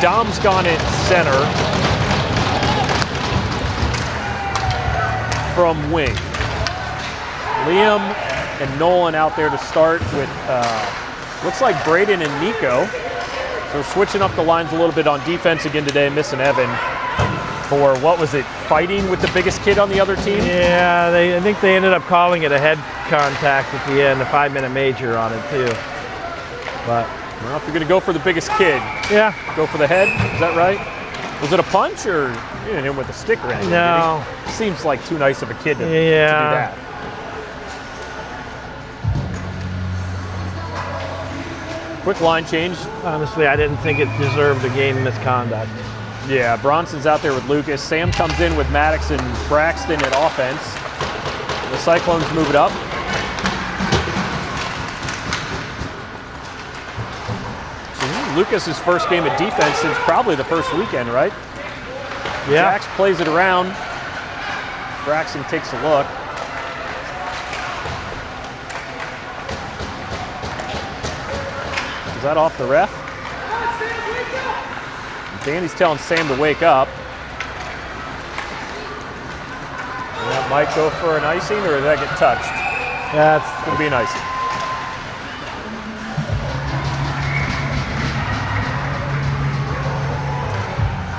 Dom's gone at center from wing. Liam and Nolan out there to start with, looks like Braden and Nico. So switching up the lines a little bit on defense again today, missing Evan for, what was it, fighting with the biggest kid on the other team? Yeah, I think they ended up calling it a head contact at the end, a 5-minute major on it too. But well, if you're going to go for the biggest kid, yeah, go for the head. Is that right? Was it a punch or you didn't hit him with a stick or anything? No. Seems like too nice of a kid to do that. Quick line change. Honestly, I didn't think it deserved a game misconduct. Yeah, Bronson's out there with Lucas. Sam comes in with Maddox and Braxton at offense. The Cyclones move it up. So this is Lucas's first game of defense since probably the first weekend, right? Yeah. Jax plays it around. Braxton takes a look. Is that off the ref? Danny's telling Sam to wake up. And that might go for an icing, or does that get touched? That's going to be an icing.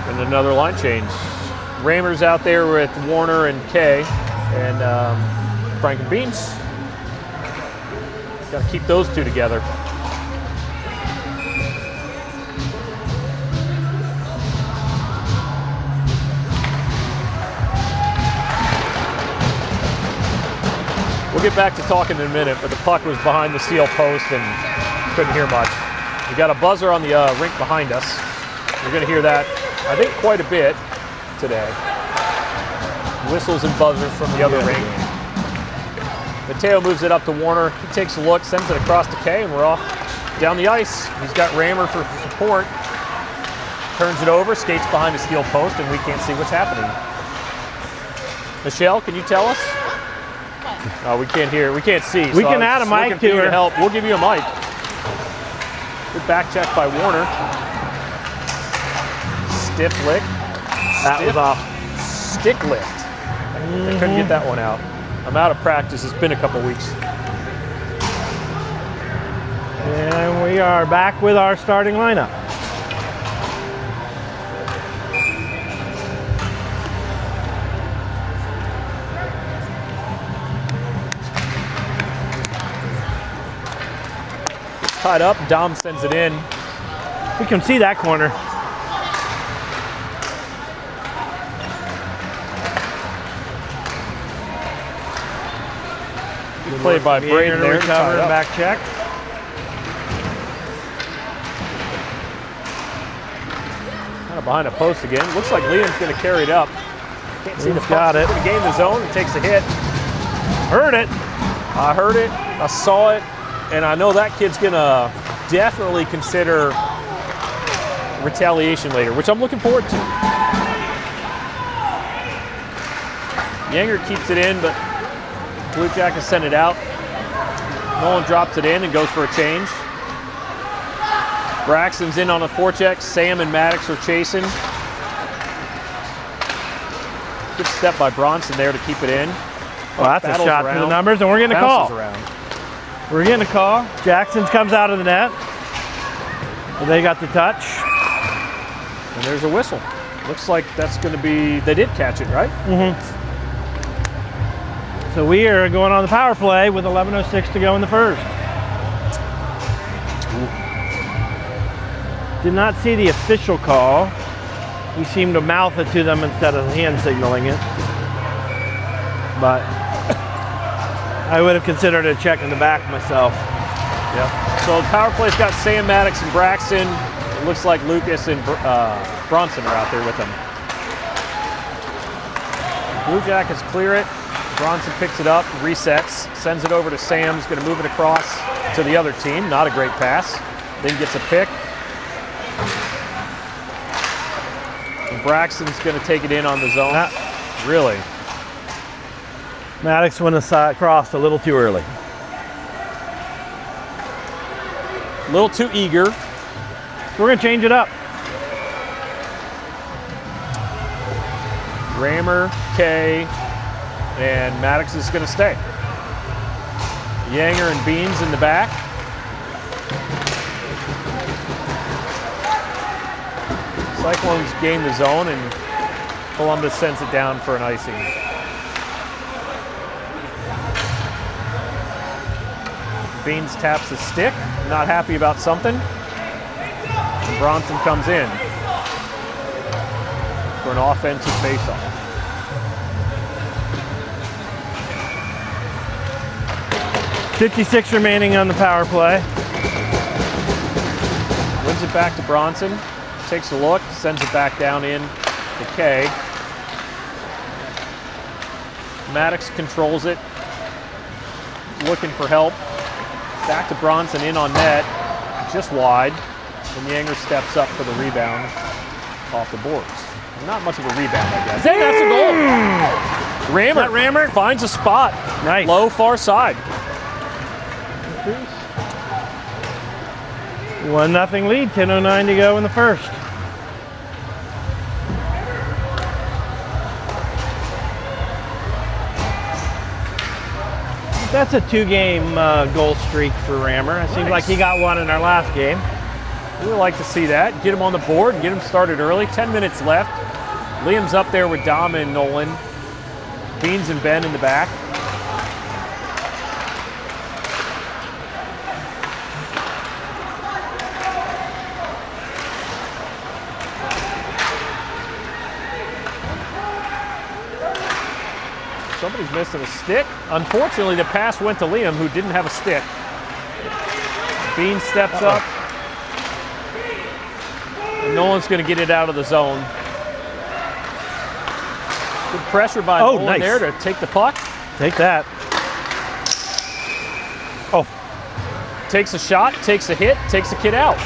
And another line change. Raymer's out there with Warner and Kay, and Frank and Beans. Got to keep those two together. We'll get back to talking in a minute, but the puck was behind the seal post and couldn't hear much. We got a buzzer on the rink behind us. You're going to hear that, I think, quite a bit today. Whistles and buzzers from the other rink. Mateo moves it up to Warner. He takes a look, sends it across to Kay, and we're off down the ice. He's got Raymer for support. Turns it over, skates behind the steel post, and we can't see what's happening. Michelle, can you tell us? We can't hear, we can't see. We can add a mic to her. Help. We'll give you a mic. Good back check by Warner. Stiff lick. That was off. Stick lift. I couldn't get that one out. I'm out of practice. It's been a couple weeks. And we are back with our starting lineup. Tied up, Dom sends it in. We can see that corner. Good play by Braden there. Recover and back check. Kind of behind a post again. Looks like Liam's going to carry it up. Can't see the puck. Got it. Going to gain the zone and takes a hit. Heard it. I heard it. I saw it. And I know that kid's going to definitely consider retaliation later, which I'm looking forward to. Yanger keeps it in, but Blue Jackets send it out. Nolan drops it in and goes for a change. Braxton's in on a forecheck. Sam and Maddox are chasing. Good step by Bronson there to keep it in. Well, that's a shot to the numbers, and we're getting a call. We're getting a call. Jackson comes out of the net. They got the touch. And there's a whistle. Looks like that's going to be, they did catch it, right? Mm-hmm. So we are going on the power play with 11:06 to go in the first. Did not see the official call. He seemed to mouth it to them instead of hand signaling it. But I would have considered a check in the back myself. Yep. So the power play's got Sam, Maddox, and Braxton. It looks like Lucas and Bronson are out there with them. Blue Jackets clear it. Bronson picks it up, resets, sends it over to Sam. He's going to move it across to the other team. Not a great pass. Then gets a pick. And Braxton's going to take it in on the zone. Really? Maddox went across a little too early. A little too eager. We're going to change it up. Rammer, K, and Maddox is going to stay. Yanger and Beans in the back. Cyclones gain the zone, and Columbus sends it down for an icing. Beans taps the stick, not happy about something. And Bronson comes in for an offensive faceoff. .56 remaining on the power play. Wins it back to Bronson, takes a look, sends it back down in to K. Maddox controls it, looking for help. Back to Bronson, in on net, just wide. And Yanger steps up for the rebound off the boards. Not much of a rebound, I guess. Hey, that's a goal! Rammer finds a spot. Nice. Low, far side. 1-0 lead, 10:09 to go in the first. That's a 2-game goal streak for Rammer. It seems like he got one in our last game. We would like to see that. Get him on the board and get him started early. 10 minutes left. Liam's up there with Dama and Nolan. Beans and Ben in the back. Somebody's missing a stick. Unfortunately, the pass went to Liam, who didn't have a stick. Bean steps up. And Nolan's going to get it out of the zone. Good pressure by Nolan there to take the puck. Take that. Oh. Takes a shot, takes a hit, takes a kid out.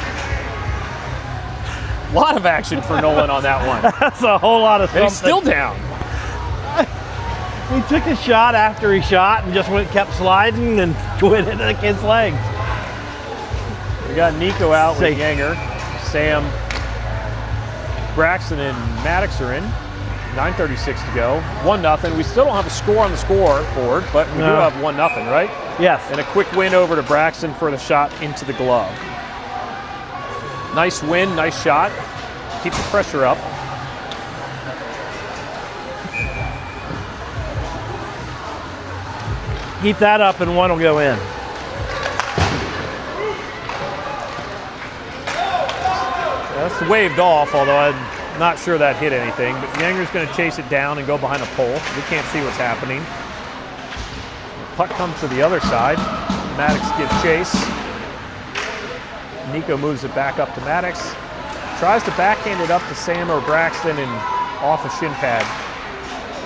A lot of action for Nolan on that one. That's a whole lot of something. And he's still down. He took a shot after he shot and just kept sliding and went into the kid's legs. We got Nico out with Yanger. Sam, Braxton, and Maddox are in. 9:36 to go. 1-0. We still don't have a score on the scoreboard, but we do have 1-0, right? Yes. And a quick win over to Braxton for the shot into the glove. Nice win, nice shot. Keep the pressure up. Keep that up and one will go in. That's waved off, although I'm not sure that hit anything. But Yanger's going to chase it down and go behind a pole. We can't see what's happening. The puck comes to the other side. Maddox gives chase. Nico moves it back up to Maddox. Tries to backhand it up to Sam or Braxton and off a shin pad.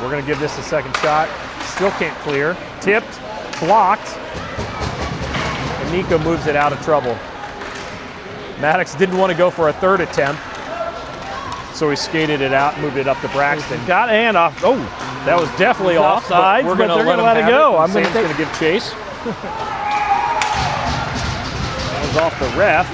We're going to give this a second shot. Still can't clear. Tipped, blocked, and Nico moves it out of trouble. Maddox didn't want to go for a third attempt, so he skated it out and moved it up to Braxton. Got a hand off. Oh, that was definitely off. Offside. We're going to let it go. Sam's going to give chase. That was off the ref.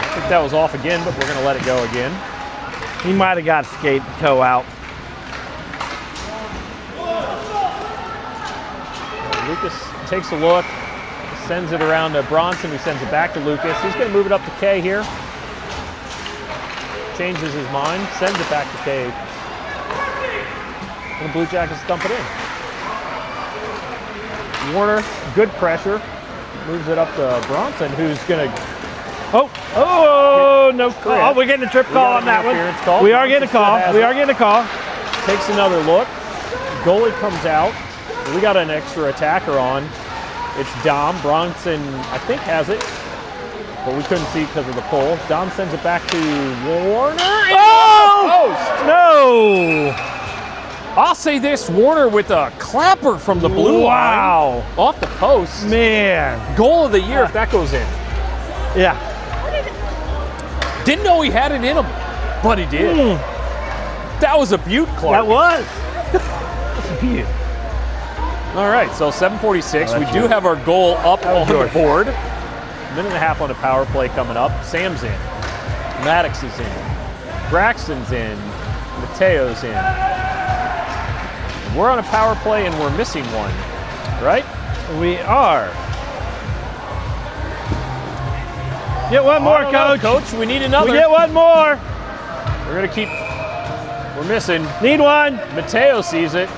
I think that was off again, but we're going to let it go again. He might have got skate toe out. Lucas takes a look, sends it around to Bronson, who sends it back to Lucas. He's going to move it up to K here. Changes his mind, sends it back to K. And the Blue Jackets dump it in. Warner, good pressure, moves it up to Bronson, who's going to... No call. Oh, we're getting a trip call on that one. Call. We are getting a call. We are getting a call. Takes another look. Goalie comes out. We got an extra attacker on. It's Dom. Bronson, I think, has it, but we couldn't see because of the pole. Dom sends it back to Warner. Oh! No! I'll say this, Warner with a clapper from the blue line. Off the post. Man. Goal of the year if that goes in. Yeah. Didn't know he had it in him, but he did. That was a beaut, Clark. That was. That's a beaut. All right, so 7:46. We do have our goal up on the board. minute and a half on the power play coming up. Sam's in. Maddox is in. Braxton's in. Mateo's in. We're on a power play and we're missing one, right? We are. Get one more, Coach. Coach, we need another. We get one more. We're going to keep, we're missing. Need one. Mateo sees it.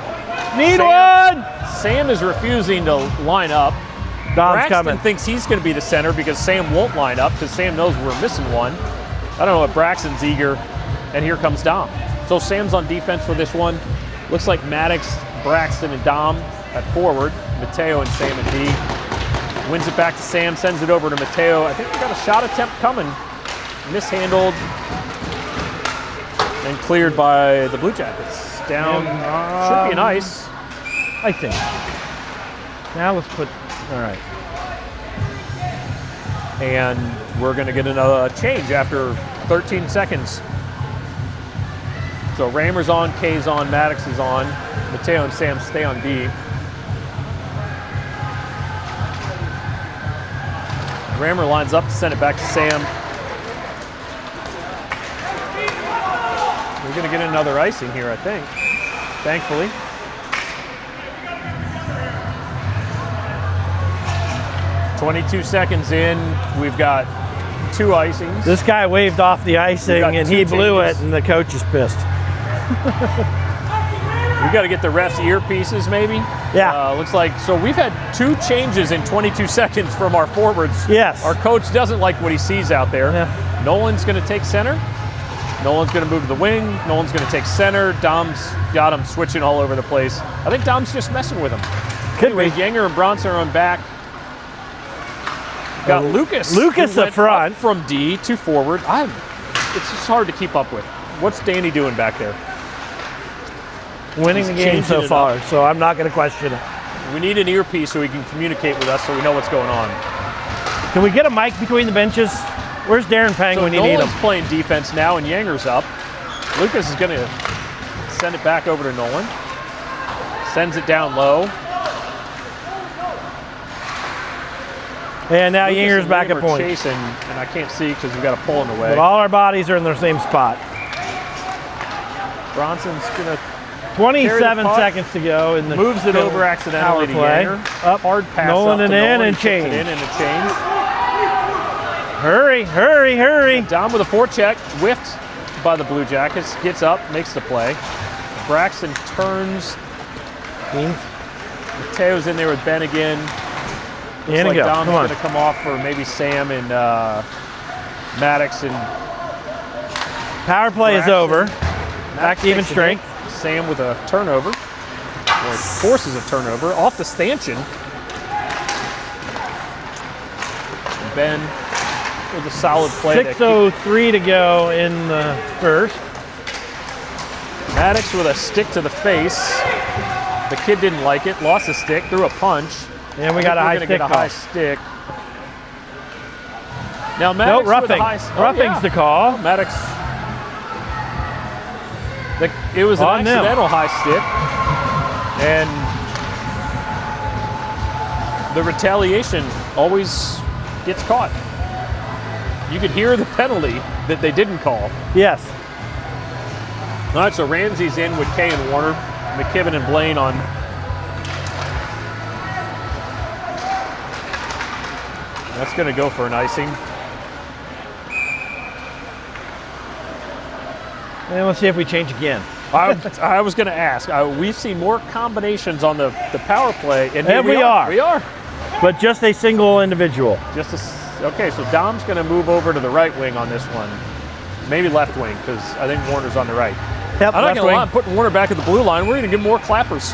Need one. Sam is refusing to line up. Dom's Braxton coming. thinks he's going to be the center because Sam won't line up because Sam knows we're missing one. I don't know what Braxton's eager, and here comes Dom. So Sam's on defense for this one. Looks like Maddox, Braxton, and Dom at forward. Mateo and Sam and D. Wins it back to Sam, sends it over to Mateo. I think we got a shot attempt coming. Mishandled and cleared by the Blue Jackets. Down, should be an ice. I think. Now let's put, all right. And we're going to get another change after 13 seconds. So Raymer's on, K's on, Maddox is on. Mateo and Sam stay on D. Raymer lines up to send it back to Sam. We're going to get another icing here, I think, thankfully. "22 seconds in, we've got 2 icings. This guy waved off the icing and he blew it, and the coach is pissed. We got to get the refs' earpieces, maybe. Yeah. Looks like, so we've had 2 changes in 22 seconds from our forwards. Yes. Our coach doesn't like what he sees out there. Yeah. Nolan's going to take center. Nolan's going to move to the wing. Nolan's going to take center. Dom's got him switching all over the place. I think Dom's just messing with him. Anyway, Yanger and Bronson are on back. Got Lucas. Lucas who up went front. up from D to forward. It's just hard to keep up with. What's Danny doing back there? Winning He's the game changing so it far, up. so I'm not going to question it. We need an earpiece so he can communicate with us so we know what's going on. Can we get a mic between the benches? Where's Darren Pang So when you need him? Nolan's playing defense now and Yanger's up. Lucas is going to send it back over to Nolan. Sends it down low. And now Lucas Yanger's and back Liam at are point. chasing, and I can't see because we've got a pole in the way. But all our bodies are in their same spot. Bronson's going to 27 seconds to go in the moves it over accidentally to play. Yanger. Up, Hard pass Nolan up and to in Nolan. and He kicks change. it in and a change. Hurry, hurry, hurry. Down with a forecheck, whiffed by the Blue Jackets, gets up, makes the play. Braxton turns. Mateo's in there with Ben again. Looks In like and go. Dom's Come on. going to come off for maybe Sam and Maddox and Power play is Braxton. over. Maddox Back to even takes the strength. hit. Sam with a turnover, or forces a turnover off the stanchion. And Ben with a solid play. 6:03 to go in the first. Maddox with a stick to the face. The kid didn't like it, lost the stick, threw a punch. And we got a high stick Get a call. high stick. Now Maddox No, roughing. with a high Roughing's the call. Maddox. It was an On them. accidental high stick, and the retaliation always gets caught. You could hear the penalty that they didn't call. Yes. All right, so Ramsey's in with Kay and Warner, McKibben and Blaine on. That's going to go for an icing. And let's see if we change again. I was going to ask. We've seen more combinations on the power play, and here And we are. We are. But just a single individual. Okay, so Dom's going to move over to the right wing on this one. Maybe left wing, because I think Warner's on the right. Yep, I'm not left going to wing. lie, I'm putting Warner back at the blue line. We're going to give more clappers.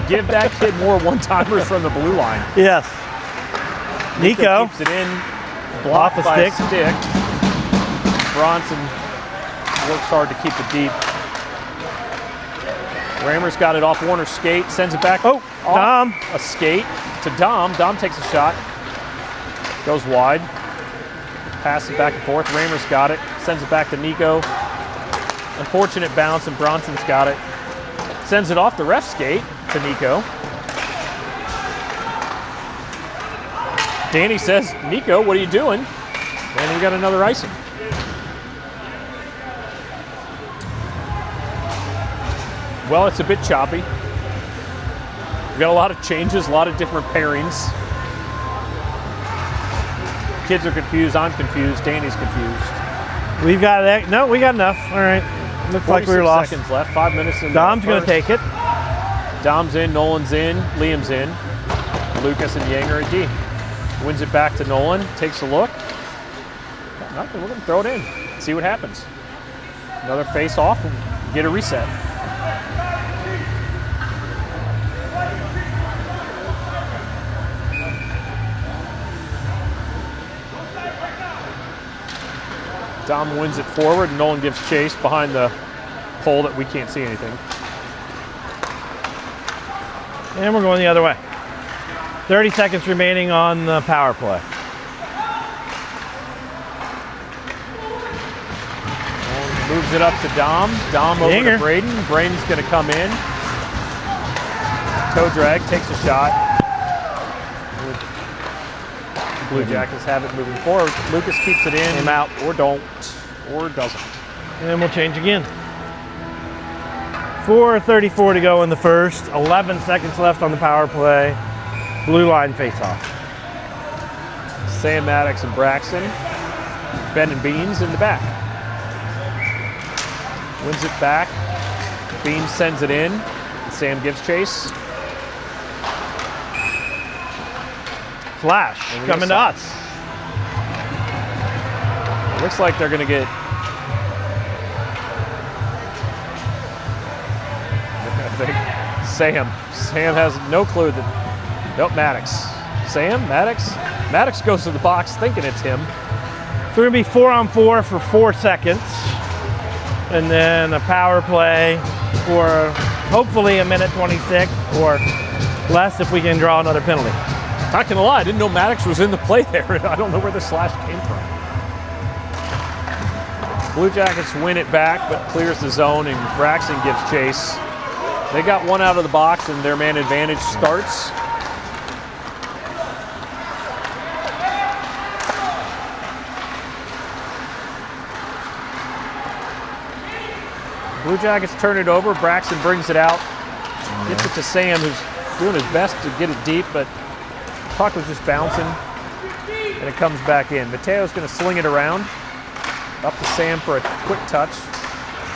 Give that kid more one-timers from the blue line. Yes. Nico. Keeps it in, Off blocked a by stick. a stick. Bronson works hard to keep it deep. Raymer's got it off Warner's skate, sends it back. Oh, off Dom. A skate to Dom. Dom takes a shot, goes wide. Pass it back and forth. Raymer's got it, sends it back to Nico. Unfortunate bounce, and Bronson's got it. Sends it off the ref skate to Nico. Danny says, Nico, what are you doing? And we got another icing. Well, it's a bit choppy. We got a lot of changes, a lot of different pairings. Kids are confused, I'm confused, Danny's confused. We've got that. No, we got enough. All right. Looks like we were lost. seconds left, 5 minutes in. Dom's going to take it. Dom's in, Nolan's in, Liam's in. Lucas and Yanger at D. Wins it back to Nolan, takes a look. Got nothing, we're going to throw it in. See what happens. Another face off and get a reset. Dom wins it forward, and Nolan gives chase behind the pole that we can't see anything. And we're going the other way. 30 seconds remaining on the power play. Nolan moves it up to Dom. Dom over to Braden. Braden's going to come in. Toe drag, takes a shot. Blue Jackets have it moving forward. Lucas keeps it in. Him out. Or don't. Or doesn't. And we'll change again. 4:34 to go in the first. 11 seconds left on the power play. Blue line face-off. Sam Maddox and Braxton. Ben and Beans in the back. Wins it back. Beans sends it in. Sam gives chase. Flash coming to us. It looks like they're going to get. Sam. Sam has no clue that. Nope, Maddox. Sam, Maddox. Maddox goes to the box thinking it's him. So we're going to be 4-on-4 for 4 seconds. And then a power play for hopefully a minute 26 or less if we can draw another penalty. Not gonna lie, I didn't know Maddox was in the play there. I don't know where the slash came from. Blue Jackets win it back, but clears the zone, and Braxton gives chase. They got one out of the box, and their man advantage starts. Blue Jackets turn it over. Braxton brings it out. Gets it to Sam, who's doing his best to get it deep, but puck was just bouncing, and it comes back in. Mateo's going to sling it around, up to Sam for a quick touch.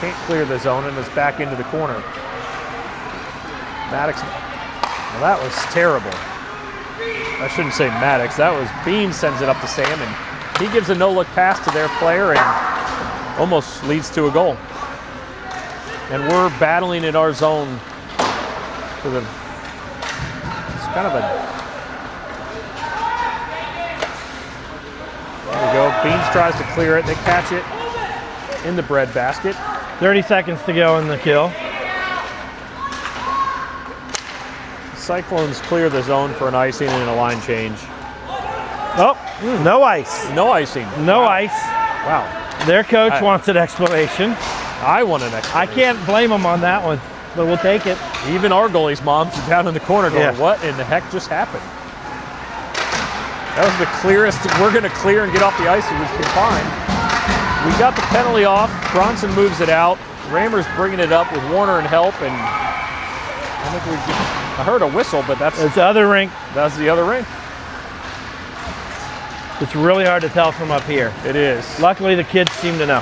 Can't clear the zone, and it's back into the corner. Maddox, well, that was terrible. I shouldn't say Maddox, that was Bean sends it up to Sam, and he gives a no-look pass to their player and almost leads to a goal. And we're battling in our zone for the, it's kind of a, there we go. Beans tries to clear it. They catch it in the bread basket. 30 seconds to go in the kill. Cyclones clear the zone for an icing and a line change. Oh, no ice. No icing. No Wow. ice. Wow. Their coach wants an explanation. I want an explanation. I can't blame them on that one, but we'll take it. Even our goalie's moms are down in the corner going, Yeah. what in the heck just happened? That was the clearest we're going to clear and get off the ice that we can find. We got the penalty off. Bronson moves it out. Rammer's bringing it up with Warner and help, and I think I heard a whistle, but that's It's the other rink. the other rink. It's really hard to tell from up here. It is. Luckily, the kids seem to know.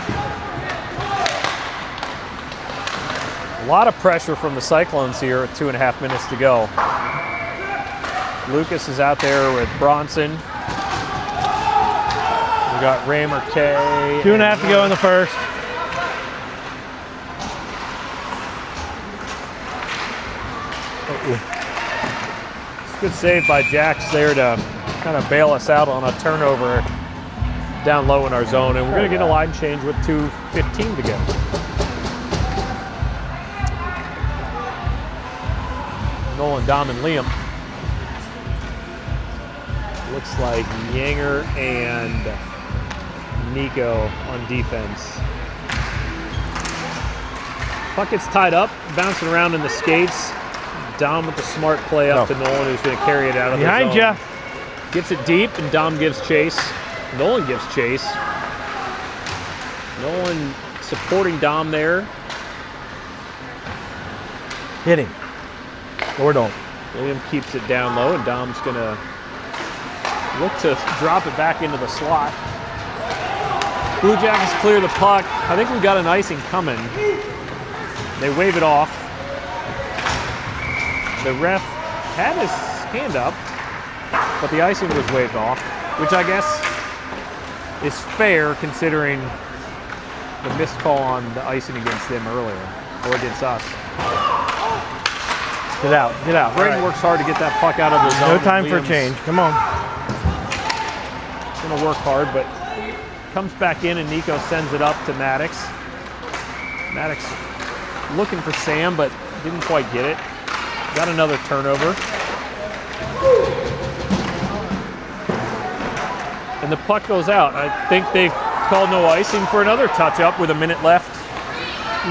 A lot of pressure from the Cyclones here at 2.5 minutes to go. Lucas is out there with Bronson. We got Rammer K. 2.5 to go in the first. It's a good save by Jax there to kind of bail us out on a turnover down low in our zone. And we're going to get a line change with 2:15 to go. Nolan, Dom, and Liam. Looks like Yanger and Nico on defense. Puck gets tied up, bouncing around in the skates. Dom with the smart play up to Nolan, who's going to carry it out of the zone. Behind you. Gets it deep, and Dom gives chase. Nolan gives chase. Nolan supporting Dom there. Hit him. Or don't. William keeps it down low, and Dom's going to look to drop it back into the slot. Blue Jackets clear the puck. I think we got an icing coming. They wave it off. The ref had his hand up, but the icing was waved off, which I guess is fair considering the missed call on the icing against them earlier, or against us. Get out, get out. Braden works hard to get that puck out of the zone. No time for change, come on. Gonna work hard, but comes back in and Nico sends it up to Maddox. Maddox looking for Sam, but didn't quite get it. Got another turnover. And the puck goes out. I think they've called no icing for another touch-up with a minute left.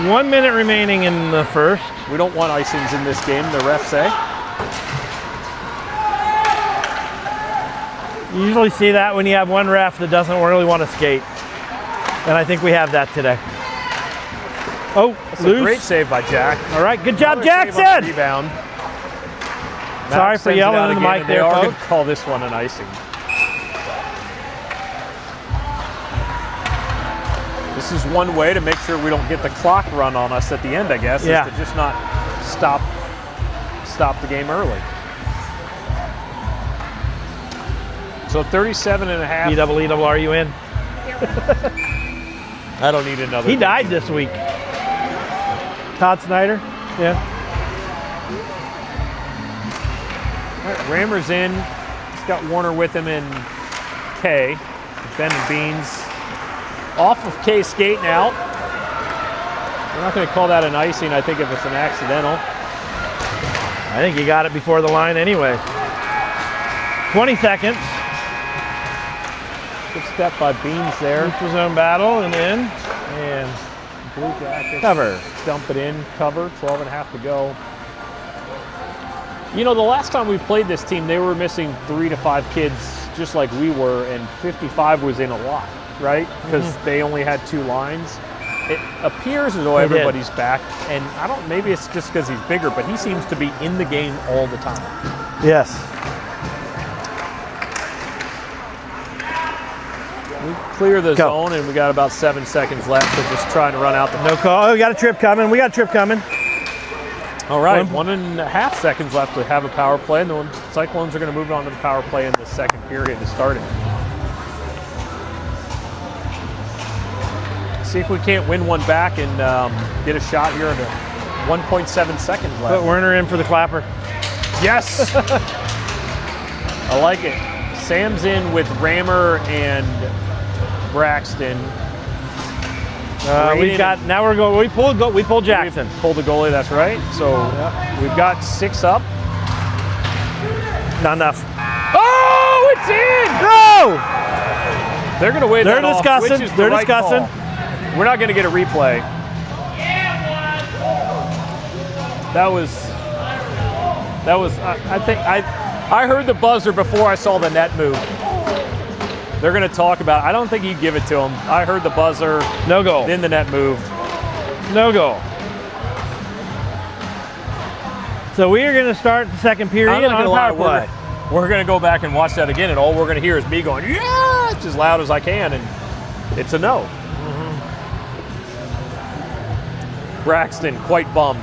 1 minute remaining in the first. We don't want icings in this game, the refs say. You usually see that when you have one ref that doesn't really want to skate. And I think we have that today. Oh, That's loose. a great save by Jack. All right, good job, Another save on the Jackson. rebound. Sorry Max for sends it yelling out in the again, mic and there, they are going folks. to call this one an icing. This is one way to make sure we don't get the clock run on us at the end, I guess, Yeah. is to just not stop the game early. So 37 and a half. are you in? I don't need another. He died this week. Todd Snyder? Yeah. All right, Rammer's in. He's got Warner with him and Kay. Ben and Beans off of Kay skating out. We're not going to call that an icing, I think, if it's an accidental. I think he got it before the line anyway. 20 seconds. Good step by Beans there. Neutral zone battle and in. And Blue Jackets cover. Dump it in, cover, 12 and a half to go. You know, the last time we played this team, they were missing 3 to 5 kids just like we were, and 55 was in a lot, right? Because they only had 2 lines. It appears as though everybody's back, and I don't, maybe it's just because he's bigger, but he seems to be in the game all the time. yes. We clear the zone, and we got about 7 seconds left to just try and run out the. No call. Oh, we got a trip coming. We got a trip coming. All right, 1.5 seconds left to have a power play, and the Cyclones are going to move on to the power play in the second period to start it. See if we can't win one back and get a shot here into 1.7 seconds left. Put Werner in for the clapper. Yes! I like it. Sam's in with Rammer and Braxton. We've got, now we're going, we pulled Jackson. We pulled the goalie, that's right. So we've got 6 up. Not enough. Oh, it's in! No! They're going to wait. They're discussing. Which is the They're right discussing. call. We're not going to get a replay. That was. I think I heard the buzzer before I saw the net move. They're going to talk about it. I don't think he'd give it to him. I heard the buzzer. No goal. Then the net moved. No goal. So we are going to start the second period on power play. We're going to go back and watch that again, and all we're going to hear is me going, yeah, it's as loud as I can, and it's a no. Braxton, quite bummed.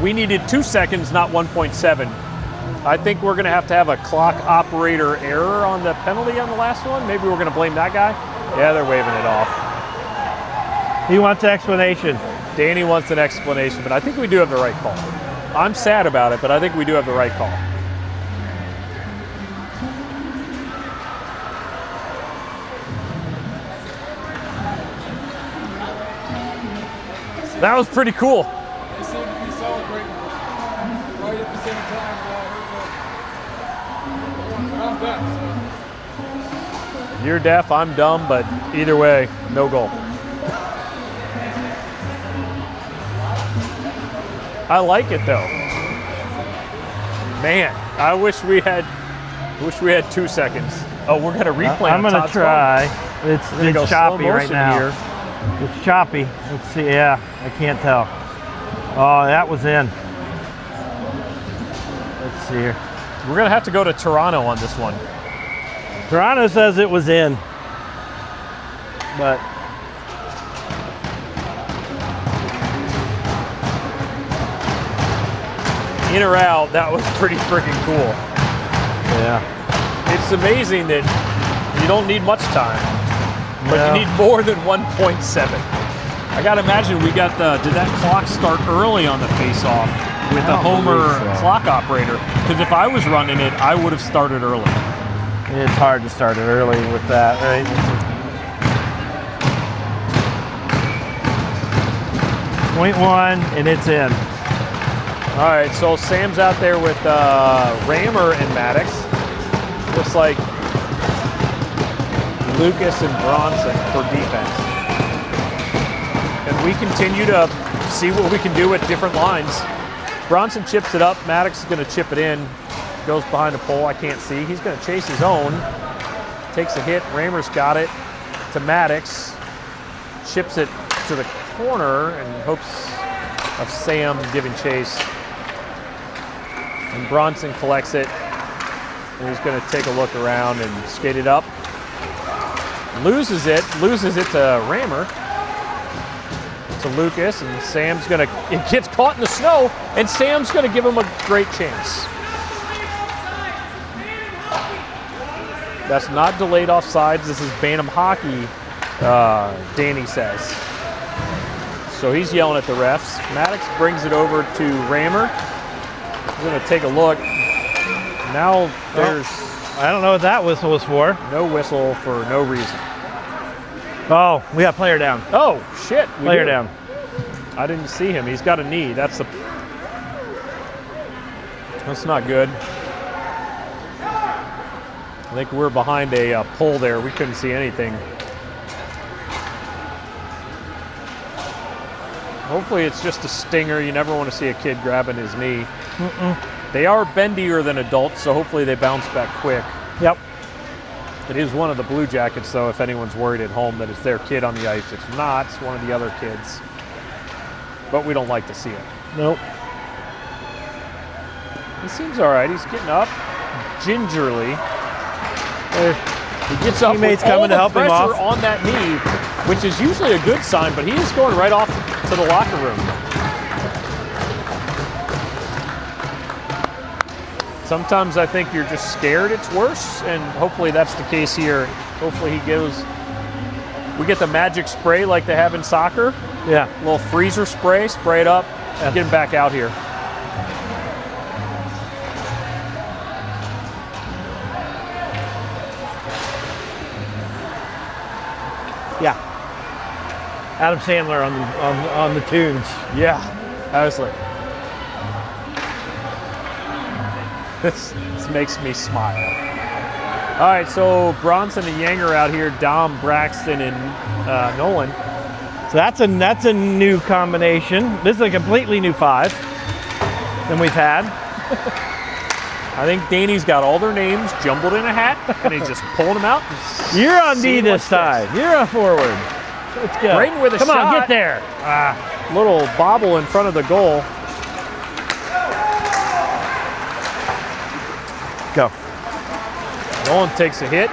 We needed 2 seconds, not 1.7. I think we're going to have a clock operator error on the penalty on the last one. Maybe we're going to blame that guy. Yeah, they're waving it off. He wants an explanation. Danny wants an explanation, but I think we do have the right call. I'm sad about it, but I think we do have the right call. That was pretty cool. They seem to be celebrating right at the same time. I'm deaf, so. You're deaf, I'm dumb, but either way, no goal. I like it though. Man, I wish we had Wish we had 2 seconds. Oh, we're gonna replay. I'm gonna try. It's go choppy slow right motion now. here. It's choppy. Let's see. Yeah, I can't tell. Oh, that was in. Let's see here. We're gonna have to go to Toronto on this one. Toronto says it was in, but In or out, that was pretty freaking cool. yeah. It's amazing that you don't need much time, but No. you need more than 1.7. I gotta imagine did that clock start early on the face-off with the I don't Homer believe so. clock operator? Because if I was running it, I would have started early. It's hard to start it early with that, right? Point one, and it's in. All right, so Sam's out there with Raymer and Maddox. Looks like Lucas and Bronson for defense. And we continue to see what we can do with different lines. Bronson chips it up. Maddox is going to chip it in. Goes behind the pole. I can't see. He's going to chase his own. Takes a hit. Raymer's got it to Maddox. Chips it to the corner and hopes of Sam giving chase. And Bronson collects it. And he's going to take a look around and skate it up. Loses it to Raymer. To Lucas, and Sam's going to, it gets caught in the snow, and Sam's going to give him a great chance. That's not delayed offsides. This is Bantam hockey, Danny says. So he's yelling at the refs. Maddox brings it over to Raymer. He's going to take a look. Now there's I don't know what that whistle was for. no whistle for no reason. Oh, we got player down. Oh, shit. we Player do. down. I didn't see him. He's got a knee. That's not good. I think we're behind a pole there. We couldn't see anything. Hopefully it's just a stinger. You never want to see a kid grabbing his knee. They are bendier than adults, so hopefully they bounce back quick. Yep. It is one of the Blue Jackets, though, if anyone's worried at home that it's their kid on the ice. It's not. It's one of the other kids. But we don't like to see it. Nope. He seems all right. He's getting up gingerly. He gets up Teammates with all coming to the help him pressure off. on that knee, which is usually a good sign, but he is going right off to the locker room. Sometimes I think you're just scared it's worse, and hopefully that's the case here. Hopefully we get the magic spray like they have in soccer. Yeah. A little freezer spray, spray it up, get him back out here. Yeah. Adam Sandler on the tunes. Yeah, I was like, this makes me smile. All right, so Bronson and Yang are out here, Dom, Braxton, and Nolan. So that's a new combination. This is a completely new five than we've had. I think Danny's got all their names jumbled in a hat, and he's just pulling them out. You're on D seeing this what sticks. time. You're a forward. Let's go. Braden with a Come shot. on, get there. Little bobble in front of the goal. Go. Nolan takes a hit,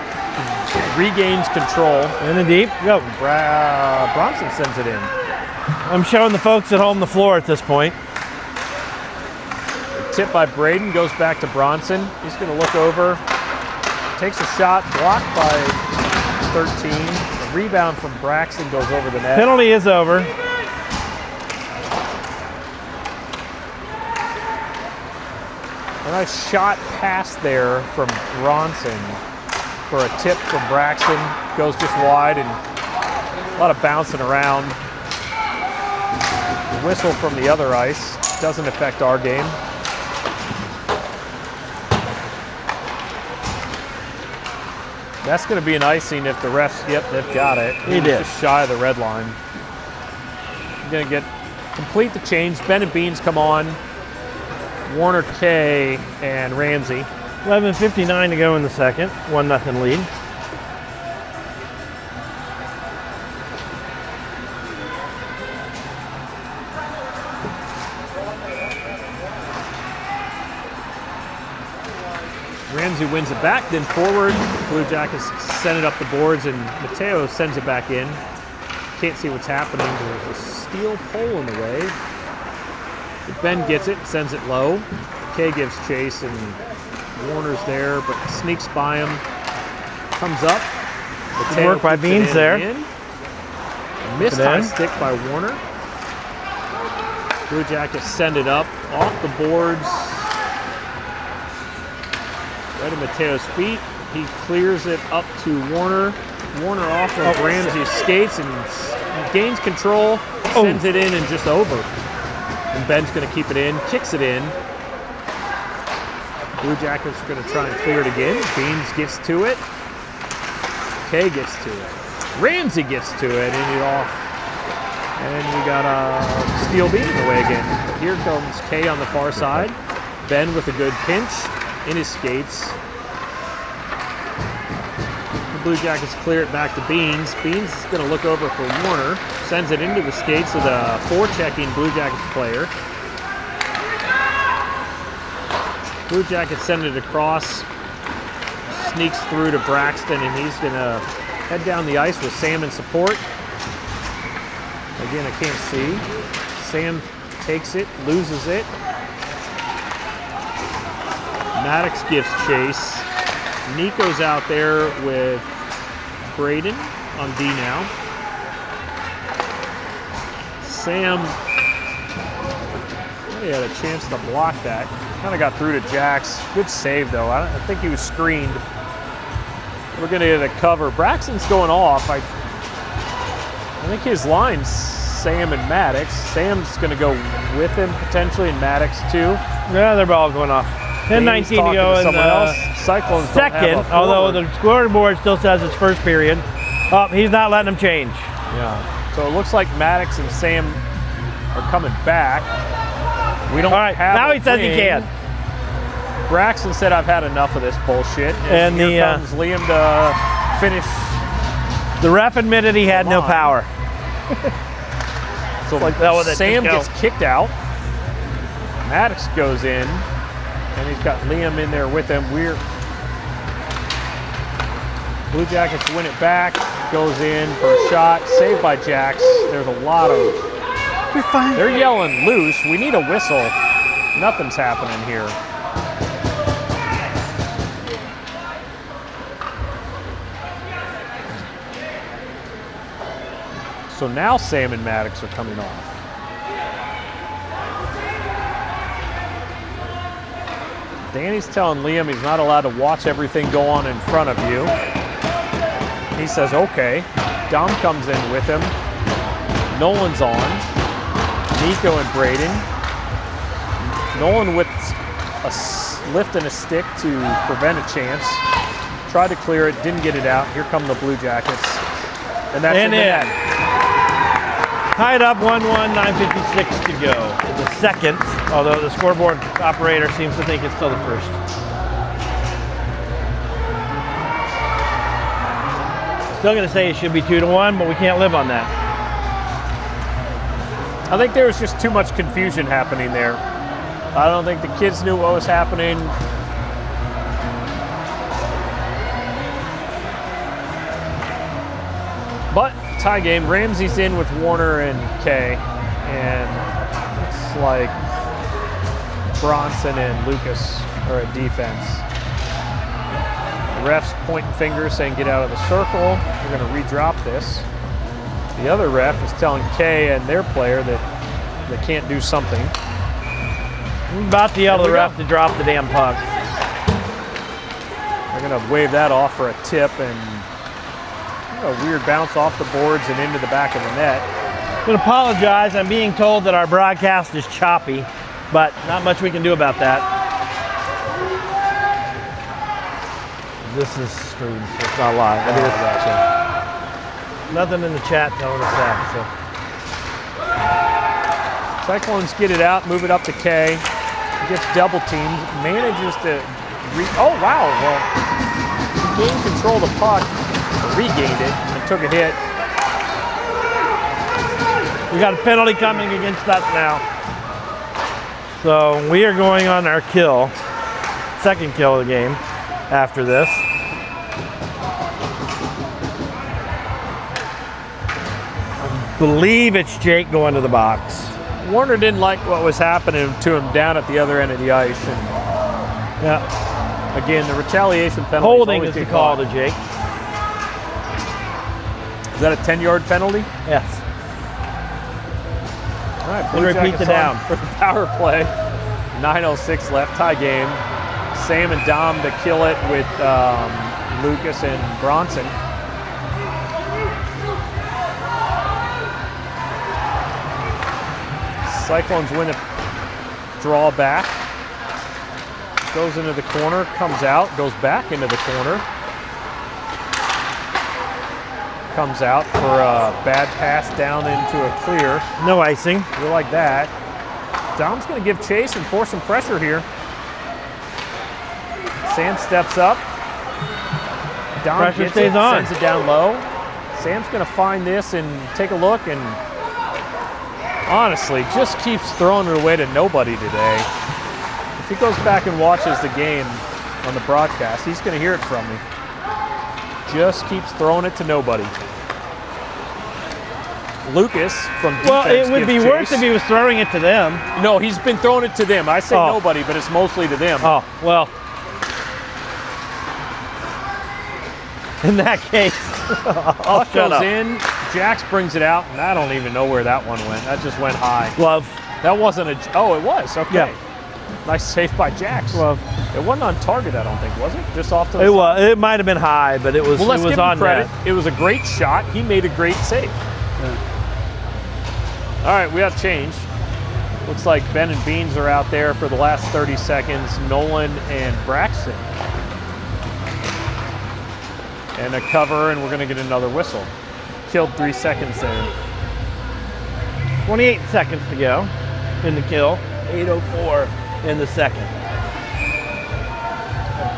regains control. In the deep. Go. Bronson sends it in. I'm showing the folks at home the floor at this point. Tip by Braden, goes back to Bronson. He's going to look over, takes a shot, blocked by 13. The rebound from Braxton goes over the net. Penalty is over. A nice shot pass there from Bronson for a tip from Braxton. Goes just wide and a lot of bouncing around. The whistle from the other ice doesn't affect our game. That's going to be an icing if the refs, yep, they've got it. He did. Just shy of the red line. Going to complete the change. Ben and Beans come on. Warner, Kay, and Ramsey. 11:59 to go in the second. 1-0 lead. Ramsey wins it back, then forward. Blue Jackets send it up the boards, and Mateo sends it back in. Can't see what's happening. There's a steel pole in the way. But Ben gets it, sends it low. Kay gives chase, and Warner's there, but sneaks by him. Comes up. Good work by Beans there. Missed high stick by Warner. Blue Jackets send it up off the boards. Right at Mateo's feet. He clears it up to Warner. Warner off of Ramsey's skates and gains control. Sends it in and just over. And Ben's going to keep it in, kicks it in. Blue Jackets are going to try and clear it again. Beans gets to it. Kay gets to it. Ramsey gets to it, and it off. And we got a steel beam in the way again. Here comes Kay on the far side. Ben with a good pinch in his skates. The Blue Jackets clear it back to Beans. Beans is going to look over for Warner. Sends it into the skates of the forechecking Blue Jackets player. Blue Jackets send it across. Sneaks through to Braxton, and he's going to head down the ice with Sam in support. Again, I can't see. Sam takes it, loses it. Maddox gives chase. Nico's out there with Braden on D now. Sam, he had a chance to block that. Kind of got through to Jax. Good save, though. I think he was screened. We're going to get a cover. Braxton's going off. I think his line's Sam and Maddox. Sam's going to go with him, potentially, and Maddox, too. Yeah, they're all going off. 10-19 to go in the Cyclones second, although the scoreboard still says it's first period. Oh, he's not letting them change. Yeah. So it looks like Maddox and Sam are coming back. We don't have now he says he can. Braxton said, "I've had enough of this bullshit." And here comes Liam to finish. The ref admitted he had no power. So Sam gets kicked out. Maddox goes in, and he's got Liam in there with him. Blue Jackets win it back. Goes in for a shot. Saved by Jax. There's a lot of. We're fine. They're yelling loose. We need a whistle. Nothing's happening here. So now Sam and Maddox are coming off. Danny's telling Liam he's not allowed to watch everything go on in front of you. He says, okay. Dom comes in with him. Nolan's on. Nico and Braden. Nolan with a lift and a stick to prevent a chance. Tried to clear it, didn't get it out. Here come the Blue Jackets. And that's in the net. Tied up 1-1, 9:56 to go. The second, although the scoreboard operator seems to think it's still the first. Still going to say it should be 2-1, but we can't live on that. I think there was just too much confusion happening there. I don't think the kids knew what was happening. But tie game. Ramsey's in with Warner and Kay, and it's like Bronson and Lucas are at defense. The ref's pointing fingers saying get out of the circle. We're going to re-drop this. The other ref is telling Kay and their player that they can't do something. I'm about to yell the ref to drop the damn puck. They're going to wave that off for a tip, and a weird bounce off the boards and into the back of the net. I'm going to apologize. I'm being told that our broadcast is choppy, but not much we can do about that. This is streamed, so it's not live. I did gotcha. Nothing in the chat telling us that. So. Cyclones get it out, move it up to Kay. Gets double teamed, manages to Oh, wow. Well, he gained control of the puck, regained it, and took a hit. We got a penalty coming against us now. So we are going on our kill. Second kill of the game after this. I believe it's Jake going to the box. Warner didn't like what was happening to him down at the other end of the ice. And Yeah. again, the retaliation penalty. Holding is the call to Jake. Is that a 10-yard penalty? Yes. All right, And Blue repeat Jackets the down. on for the power play. 9:06 left, tie game. Sam and Dom to kill it with Lucas and Bronson. Cyclones win a draw back. Goes into the corner, comes out, goes back into the corner. Comes out for a bad pass down into a clear. No icing. We like that. Dom's going to give chase and force some pressure here. Sam steps up. Dom Pressure gets stays it, on. sends it down low. Sam's going to find this and take a look, and honestly, just keeps throwing it away to nobody today. If he goes back and watches the game on the broadcast, he's going to hear it from me. Just keeps throwing it to nobody. Lucas from defense Well, it would be gives worse chase. if he was throwing it to them. No, he's been throwing it to them. I say Oh. nobody, but it's mostly to them. Oh, well. In that case, I'll Puck shut goes up. in. Jax brings it out, and I don't even know where that one went. That just went high. Glove. That wasn't a. Oh, it was. Okay. Yeah. Nice save by Jax. Glove. It wasn't on target, I don't think, was it? Just off to the It side. was. It might have been high, but it was. Well, let's it was give him on credit. net. It was a great shot. He made a great save. All right, we have change. Looks like Ben and Beans are out there for the last 30 seconds. Nolan and Braxton. And a cover, and we're going to get another whistle. Killed 3 seconds there. 28 seconds to go in the kill. 8:04 in the second.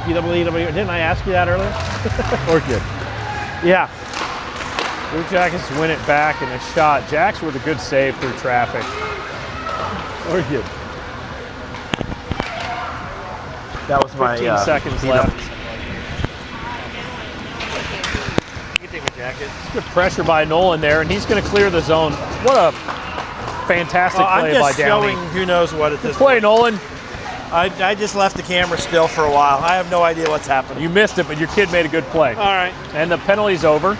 EWEW. Didn't I ask you that earlier? Or good. Yeah. Blue Jackets win it back in a shot. Jax with a good save through traffic. Or good. That was my 15 seconds left. You can take my jacket. Good pressure by Nolan there, and he's going to clear the zone. What a fantastic I'm play by just Downey. showing who knows what at this Play, Nolan. I just left the camera still for a while. I have no idea what's happening. You missed it, but your kid made a good play. All right. And the penalty's over.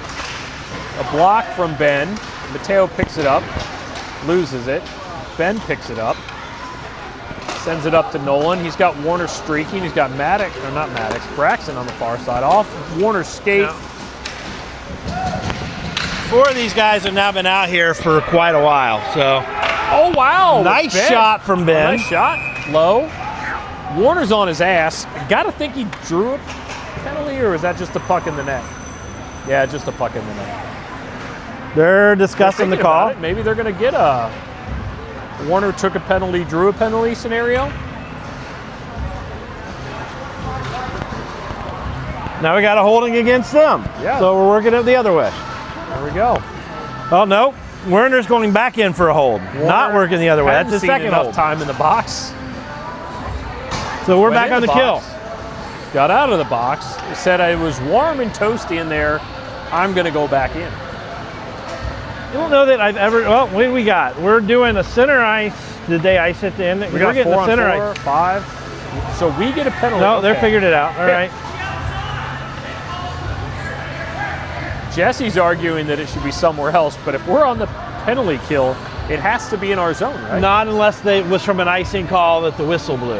A block from Ben. Mateo picks it up, loses it. Ben picks it up, sends it up to Nolan. He's got Warner streaking. He's got Maddox, or not Maddox, Braxton on the far side. Off Warner's skate. Yeah. 4 of these guys have now been out here for quite a while, so. Oh, wow. Nice Ben. shot from Ben. Nice shot. Low. Warner's on his ass. Got to think he drew a penalty, or is that just a puck in the net? Yeah, just a puck in the net. They're discussing the Thinking call. about it, maybe they're going to get a Warner took a penalty, drew a penalty scenario. Now we got a holding against them. Yeah. So we're working it the other way. There we go. Oh, no. Werner's going back in for a hold. Not working the other way. That's Hadn't his seen second enough hold. time in the box. So we're Went back in on the kill. box, got out of the box. Said it was warm and toasty in there. I'm going to go back in. You don't know that I've ever. Well, what do we got? We're doing a center ice. Did they ice it to end? We We're got getting 4 the on center 4, ice. 5. So we get a penalty. No, they're Okay. figured it out. All Yeah. right. Jesse's arguing that it should be somewhere else, but if we're on the penalty kill, it has to be in our zone, right? Not unless it was from an icing call that the whistle blew.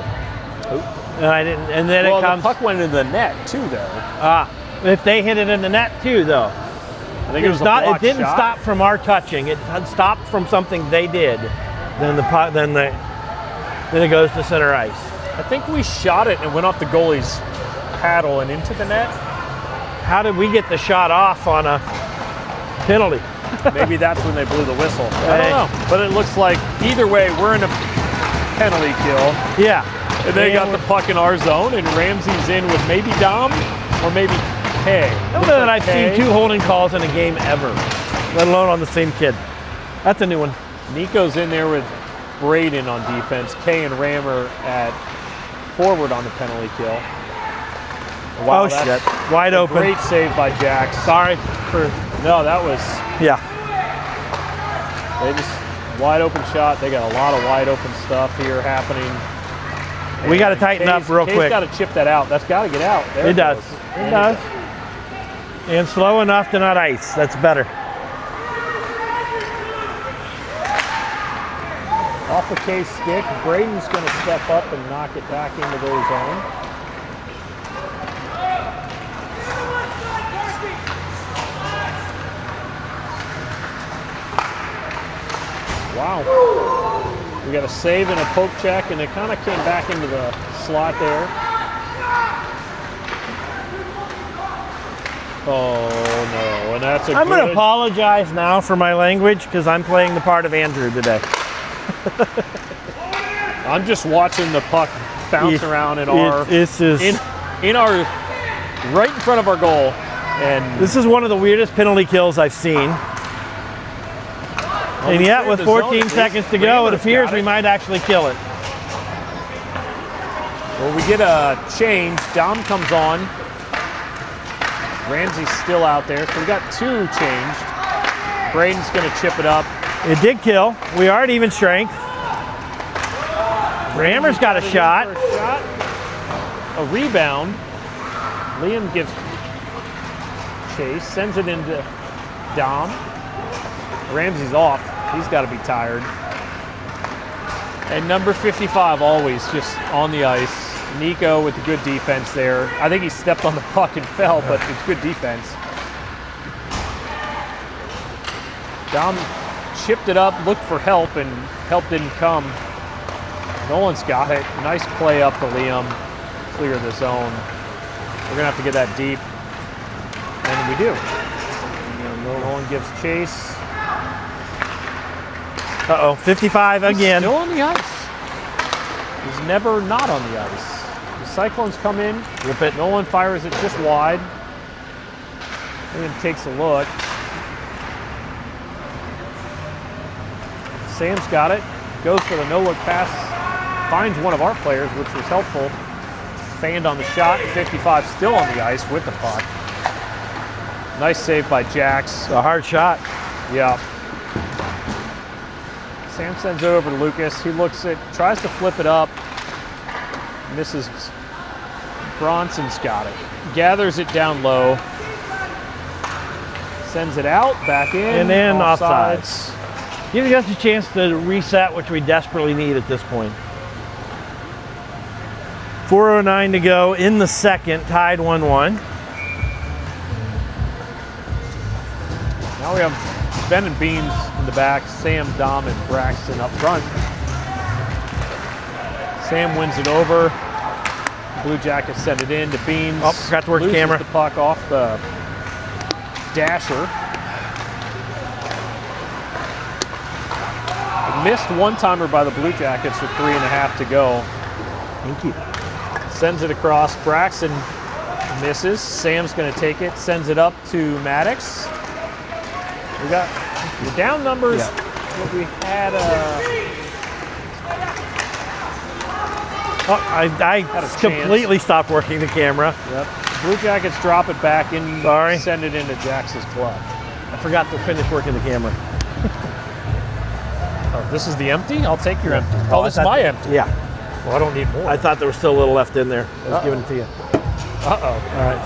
And I didn't. And then Well, it comes. the puck went into the net too, though. If they hit it in the net too, though. I think it was a not. It blocked didn't shot. stop from our touching. It had stopped from something they did. Then it goes to center ice. I think we shot it and it went off the goalie's paddle and into the net. How did we get the shot off on a penalty? Maybe that's when they blew the whistle. I Hey. don't know. But it looks like either way, we're in a penalty kill. Yeah. And they got the puck in our zone, and Ramsey's in with maybe Dom or maybe K. I don't know that I've seen 2 holding calls in a game ever, let alone on the same kid. That's a new one. Nico's in there with Braden on defense. K and Rammer at forward on the penalty kill. Wow, oh shit! Wide open. Great save by Jax. Sorry for. No, that was. Yeah. They just wide open shot. They got a lot of wide open stuff here happening. We got to tighten up real quick. Got to chip that out. That's got to get out. There it does. It does. And slow enough to not ice. That's better. Off the K stick. Braden's going to step up and knock it back into their zone. Wow. We got a save and a poke check, and it kind of came back into the slot there. Oh no, and that's a I'm going to apologize now for my language because I'm playing the part of Andrew today. I'm just watching the puck bounce around in our right in front of our goal, and this is one of the weirdest penalty kills I've seen. And yet, with 14 seconds to go, it appears we might actually kill it. Well, we get a change. Dom comes on. Ramsey's still out there, so we got 2 changed. Braden's going to chip it up. It did kill. We are at even strength. Rammer's got a shot. A rebound. Liam gives chase, sends it into Dom. Ramsey's off. He's got to be tired. And number 55 always just on the ice. Nico with the good defense there. I think he stepped on the puck and fell, but it's good defense. Dom chipped it up, looked for help, and help didn't come. Nolan's got it. Nice play up to Liam. Clear the zone. We're going to have to get that deep. And we do. Nolan gives chase. Uh-oh, 55 again. Still on the ice. He's never not on the ice. The Cyclones come in. Rip it. Nolan fires it just wide. And then takes a look. Sam's got it. Goes for the no-look pass. Finds one of our players, which was helpful. Fanned on the shot. 55 still on the ice with the puck. Nice save by Jax. A hard shot. Yeah. Sam sends it over to Lucas. He looks at, tries to flip it up. Misses. Bronson's got it. Gathers it down low. Sends it out, back in. And then offsides. Gives us a chance to reset, which we desperately need at this point. 4:09 to go in the second, tied 1-1. Now we have Ben and Beans in the back, Sam, Dom, and Braxton up front. Sam wins it over. Blue Jackets send it in to Beans. Oh, forgot to work the camera. The puck off the dasher. A missed one-timer by the Blue Jackets with 3.5 to go. Thank you. Sends it across. Braxton misses. Sam's going to take it. Sends it up to Maddox. We got the down numbers. Yeah. What we had. I completely stopped working the camera. Yep. Blue Jackets drop it back in. Sorry. Send it into Jax's glove. I forgot to finish working the camera. Oh, this is the empty? I'll take your empty. Oh, this is my empty. Yeah. Well, I don't need more. I thought there was still a little left in there. I was giving it to you. Uh-oh. All right.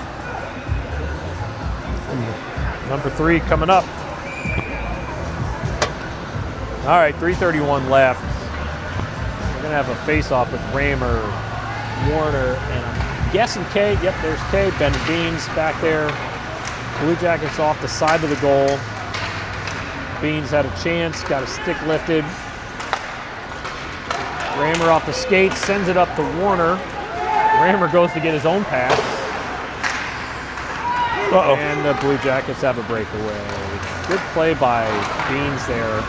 Number 3 coming up. All right, 3:31 left. We're going to have a face-off with Rammer, Warner, and I'm guessing K. Yep, there's K. Ben and Beans back there. Blue Jackets off the side of the goal. Beans had a chance, got a stick lifted. Rammer off the skates, sends it up to Warner. Rammer goes to get his own pass. Uh-oh. And the Blue Jackets have a breakaway. Good play by Beans there.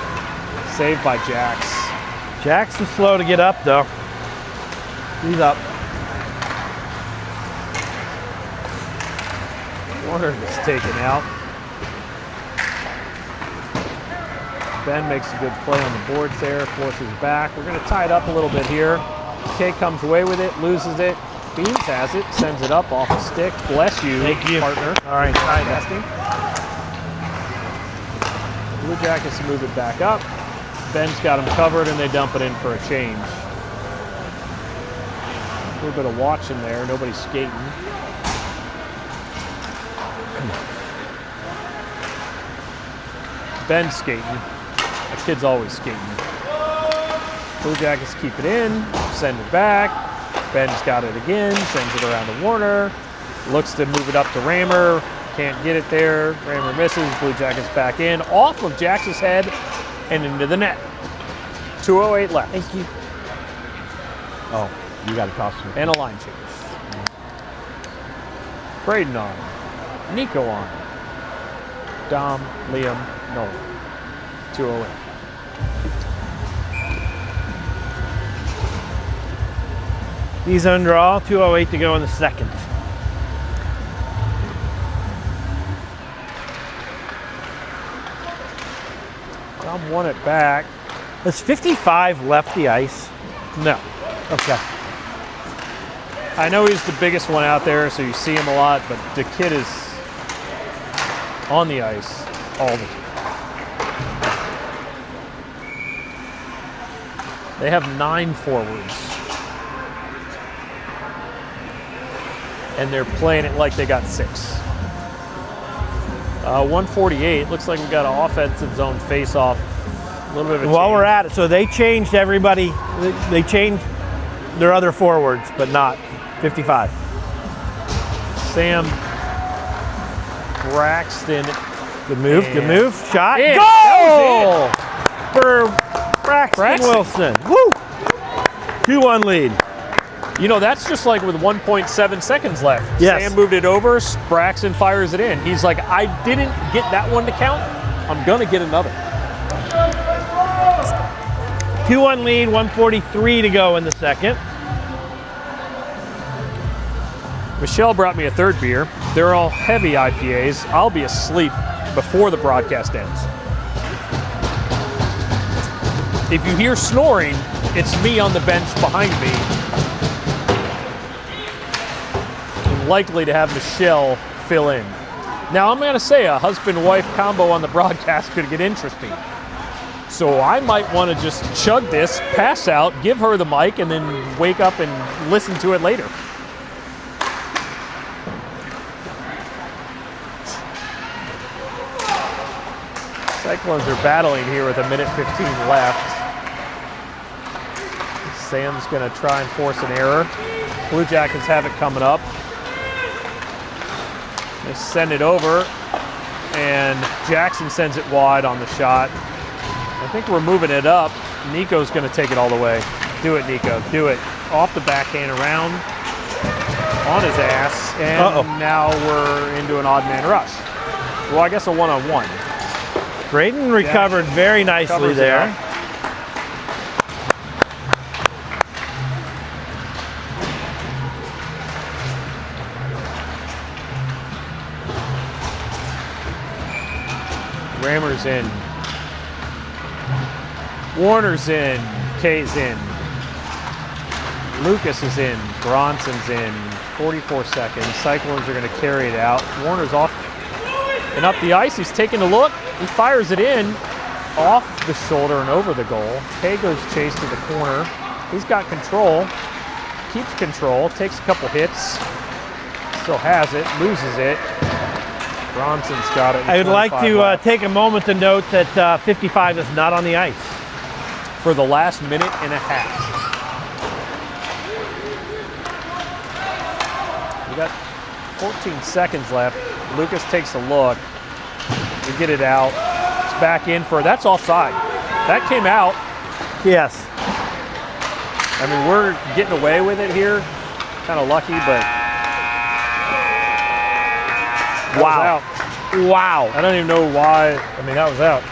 Saved by Jax. Jax is slow to get up, though. He's up. Warner gets taken out. Ben makes a good play on the boards there, forces back. We're going to tie it up a little bit here. Kay comes away with it, loses it. Beans has it, sends it up off the stick. Bless you, Thank you, partner. All right, Broadcasting. Blue Jackets move it back up. Ben's got him covered, and they dump it in for a change. A little bit of watching there. Nobody's skating. Ben's skating. The kid's always skating. Blue Jackets keep it in, send it back. Ben's got it again, sends it around to Warner. Looks to move it up to Raymer. Can't get it there. Raymer misses. Blue Jackets back in, off of Jax's head and into the net. 2:08 left. Thank you. Oh, you got to toss him. And a line change. Braden on. Nico on. Dom, Liam, Nolan. 2:08. He's on draw. 2:08 to go in the second. Dom won it back. Has 55 left the ice? No. Okay. I know he's the biggest one out there, so you see him a lot, but the kid is on the ice all the time. They have 9 forwards. And they're playing it like they got 6. 148. Looks like we got an offensive zone face-off. A little bit of a While change. we're at it, so they changed everybody. They changed their other forwards, but not 55. Sam Braxton. Good move, good move. Shot. In. Goal! For Braxton Braxton. Wilson. Woo! 2-1 lead. You know, that's just like with 1.7 seconds left. Yes. Sam moved it over, Braxton fires it in. He's like, I didn't get that one to count. I'm going to get another. 2-1 lead, 1:43 to go in the second. Michelle brought me a third beer. They're all heavy IPAs. I'll be asleep before the broadcast ends. If you hear snoring, it's me on the bench behind me. I'm likely to have Michelle fill in. Now, I'm going to say a husband-wife combo on the broadcast could get interesting. So I might want to just chug this, pass out, give her the mic, and then wake up and listen to it later. Cyclones are battling here with 1:15 left. Sam's going to try and force an error. Blue Jackets have it coming up. They send it over, and Jackson sends it wide on the shot. I think we're moving it up. Nico's going to take it all the way. Do it, Nico. Do it. Off the backhand around, on his ass, and now we're into an odd man rush. Well, I guess a one-on-one. Braden recovered very nicely Covers there. Rammer's in. Warner's in. Kay's in. Lucas is in. Bronson's in. 44 seconds. Cyclones are going to carry it out. Warner's off and up the ice. He's taking a look. He fires it in off the shoulder and over the goal. Kay goes chase to the corner. He's got control. Keeps control. Takes a couple hits. Still has it. Loses it. Bronson's got it. I would like to left. take a moment to note that 55 is not on the ice. For the last minute and a half. We got 14 seconds left. Lucas takes a look. We get it out. It's back in for, that's offside. That came out. Yes. I mean, we're getting away with it here. Kind of lucky, but that was out. Wow. I don't even know why. I mean, that was out.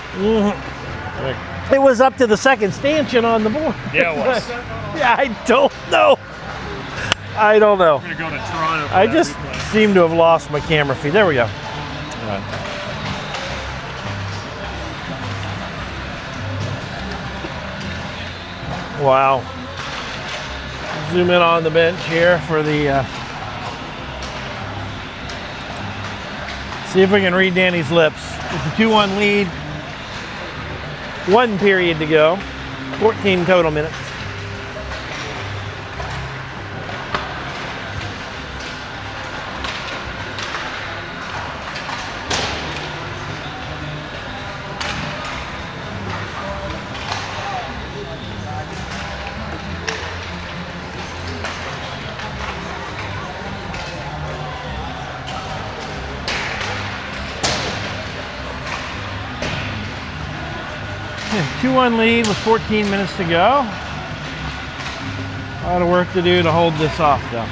It was up to the second stanchion on the board. Yeah, it was. Yeah, I don't know. I don't know. We're gonna go to Toronto. I just seem to have lost my camera feed. There we go. Wow. Zoom in on the bench here for the. See if we can read Danny's lips. It's a 2-1 lead. 1 period to go. 14 total minutes. Yeah, 2-1 lead with 14 minutes to go. A lot of work to do to hold this off though.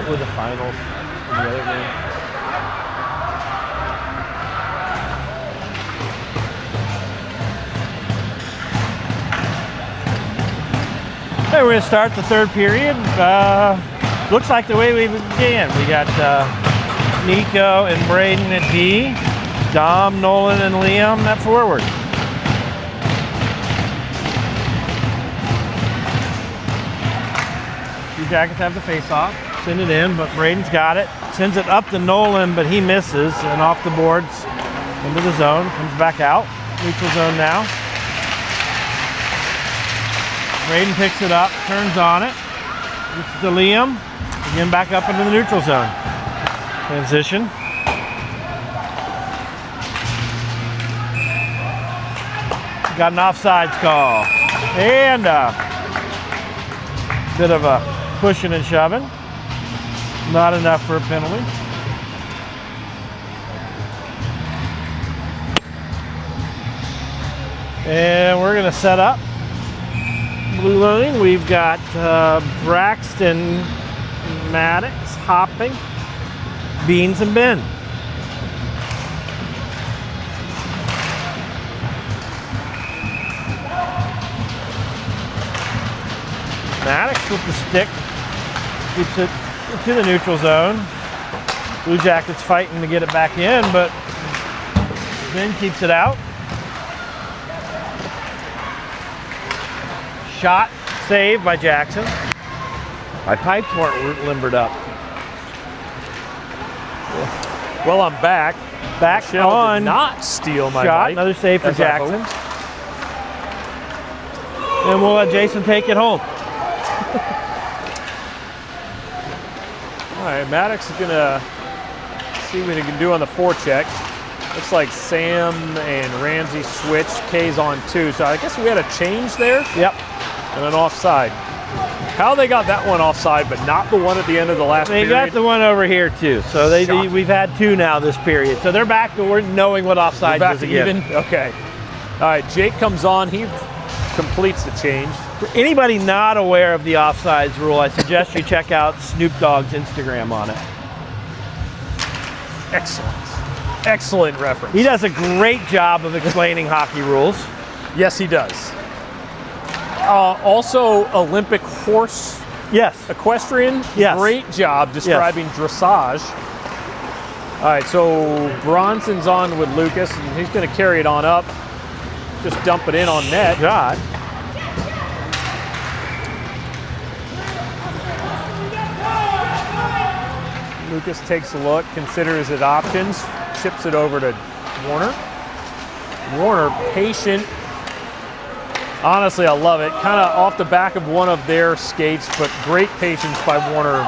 With the finals in the other game. Okay, we're going to start the third period. Looks like the way we began. We got Nico and Braden at D, Dom, Nolan, and Liam at forward. Two Jackets have the face-off. Send it in, but Braden's got it. Sends it up to Nolan, but he misses, and off the boards into the zone. Comes back out. Neutral zone now. Braden picks it up, turns on it. Gets to Liam. Again back up into the neutral zone. Transition. Got an offsides call. And a bit of a pushing and shoving. Not enough for a penalty. And we're going to set up blue line. We've got Braxton, Maddox, Hopping, Beans, and Ben. Maddox with the stick. Keeps it to the neutral zone. Blue Jackets fighting to get it back in, but Ben keeps it out. Shot saved by Jackson. My pipes weren't limbered up. Well, I'm back. Back Michelle on. Did not steal my Shot. bike. Another save for as I Jackson. hoped. And we'll let Jason take it home. All right, Maddox is gonna see what he can do on the forecheck. Looks like Sam and Ramsey switched. K's on 2, so I guess we had a change there. Yep. And an offside. How they got that one offside, but not the one at the end of the last They period? got the one over here too. So we've had 2 now this period. So they're back to knowing what offside back is to again. even? Okay. All right, Jake comes on. He completes the change. For anybody not aware of the offsides rule, I suggest you check out Snoop Dogg's Instagram on it. Excellent. Excellent reference. He does a great job of explaining hockey rules. Yes, he does. Also, Olympic horse Yes. equestrian. Yes. Great job describing dressage. All right, so Bronson's on with Lucas, and he's going to carry it on up. Just dump it in on net. Shot. Lucas takes a look, considers his options, chips it over to Warner. Warner, patient. Honestly, I love it. Kind of off the back of one of their skates, but great patience by Warner.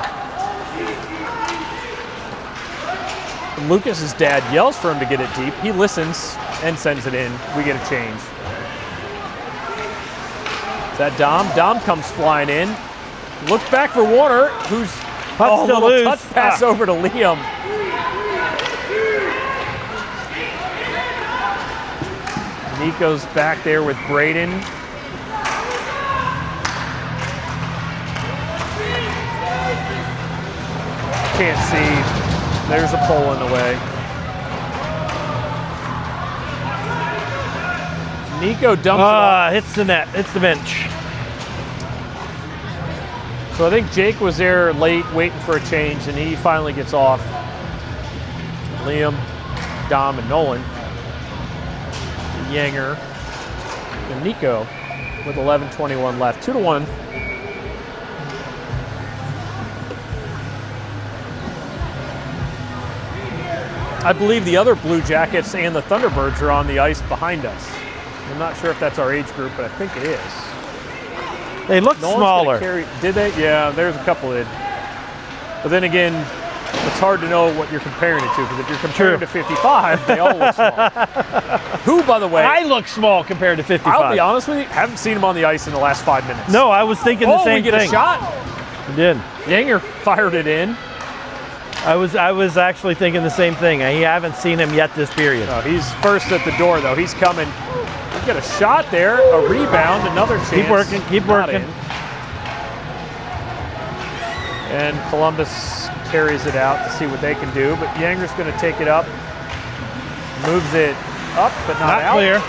Lucas's dad yells for him to get it deep. He listens and sends it in. We get a change. Is that Dom? Dom comes flying in. Looks back for Warner, who's Puck's still little loose. touch pass over to Liam. Nico's back there with Braden. Can't see. There's a pole in the way. Nico dumps it off. Hits the net. Hits the bench. So I think Jake was there late waiting for a change, and he finally gets off. Liam, Dom, and Nolan. Yanger and Nico with 11:21 left. 2-1. I believe the other Blue Jackets and the Thunderbirds are on the ice behind us. I'm not sure if that's our age group, but I think it is. They look smaller. Did they? Yeah, there's a couple in. But then again, it's hard to know what you're comparing it to, because if you're comparing to 55, they all look small. Who, by the way, I look small compared to 55. I'll be honest with you, haven't seen him on the ice in the last 5 minutes. No, I was thinking the same we get thing. a shot. You did. Yanger fired it in. I was actually thinking the same thing. I haven't seen him yet this period. Oh, he's first at the door, though. He's coming. We get a shot there, a rebound, another chance. Keep working, keep working. And Columbus carries it out to see what they can do, but Yanger's going to take it up, moves it up, but not out. Clear.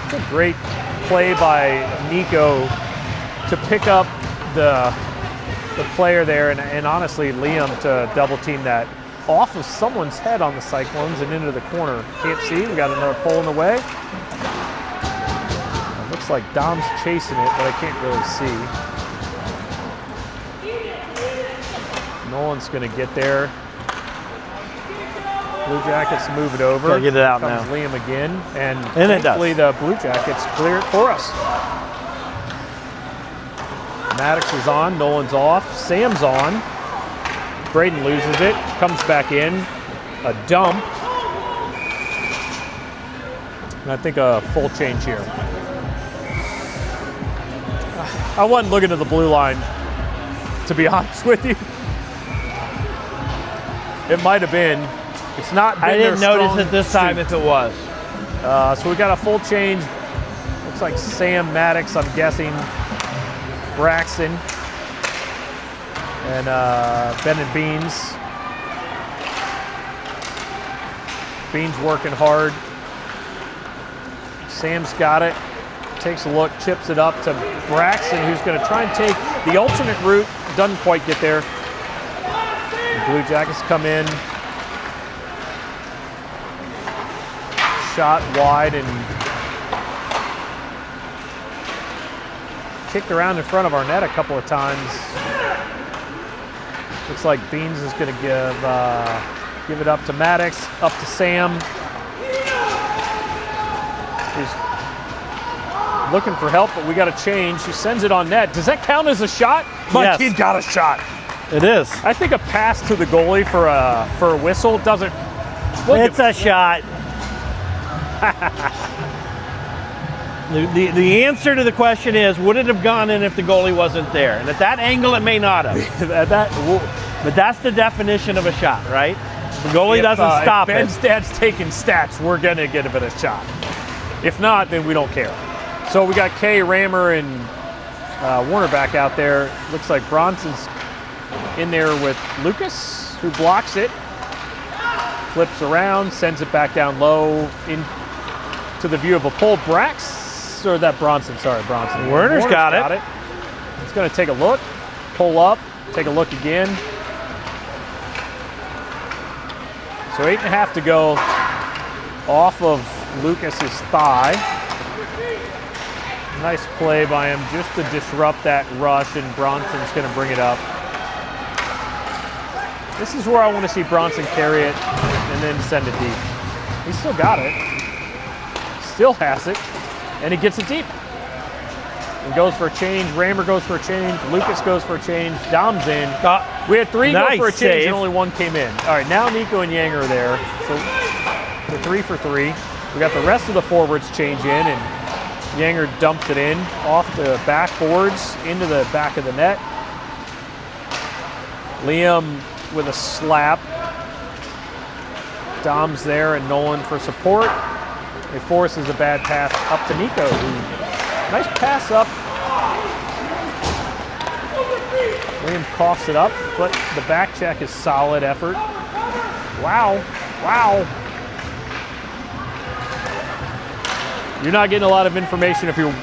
It's a great play by Nico to pick up the player there, and honestly, Liam to double team that off of someone's head on the Cyclones and into the corner. Can't see. We got another pole in the way. It looks like Dom's chasing it, but I can't really see. Nolan's going to get there. Blue Jackets move it over. Gotta get it out Comes now. Liam again, and it thankfully the Blue Jackets clear it for us. Maddox is on, Nolan's off, Sam's on. Braden loses it, comes back in, a dump. And I think a full change here. I wasn't looking at the blue line, to be honest with you. It might have been. It's not been I didn't their notice it this time suit. if it was. So we got a full change. Looks like Sam, Maddox, I'm guessing, Braxton, and Ben and Beans. Beans working hard. Sam's got it. Takes a look, chips it up to Braxton, who's going to try and take the alternate route. Doesn't quite get there. The Blue Jackets come in. Shot wide and kicked around in front of our net a couple of times. Looks like Beans is going to give it up to Maddox, up to Sam. He's looking for help, but we got a change. He sends it on net. Does that count as a shot? My Yes. kid got a shot. It is. I think a pass to the goalie for a whistle doesn't. It's a shot. The answer to the question is, would it have gone in if the goalie wasn't there? And at that angle, it may not have. But that's the definition of a shot, right? The goalie doesn't stop if Ben's it. dad's taking stats, we're going to give it a shot. If not, then we don't care. So we got Kay, Rammer, and Warner back out there. Looks like Bronson's in there with Lucas, who blocks it. Flips around, sends it back down low into the view of a pole. Bronson. Werner's got it. He's going to take a look, pull up, take a look again. So 8.5 to go off of Lucas's thigh. Nice play by him just to disrupt that rush, and Bronson's going to bring it up. This is where I want to see Bronson carry it and then send it deep. He still got it. Still has it. And he gets it deep. And goes for a change. Rammer goes for a change. Lucas goes for a change. Dom's in. We had three go for a change save. and only one came in. All right, now Nico and Yanger are there. So we're 3 for 3. We got the rest of the forwards change in, and Yanger dumps it in off the backboards into the back of the net. Liam with a slap. Dom's there and Nolan for support. It forces a bad pass up to Nico. Nice pass up. William coughs it up, but the back check is solid effort. Wow, wow. You're not getting a lot of information if you're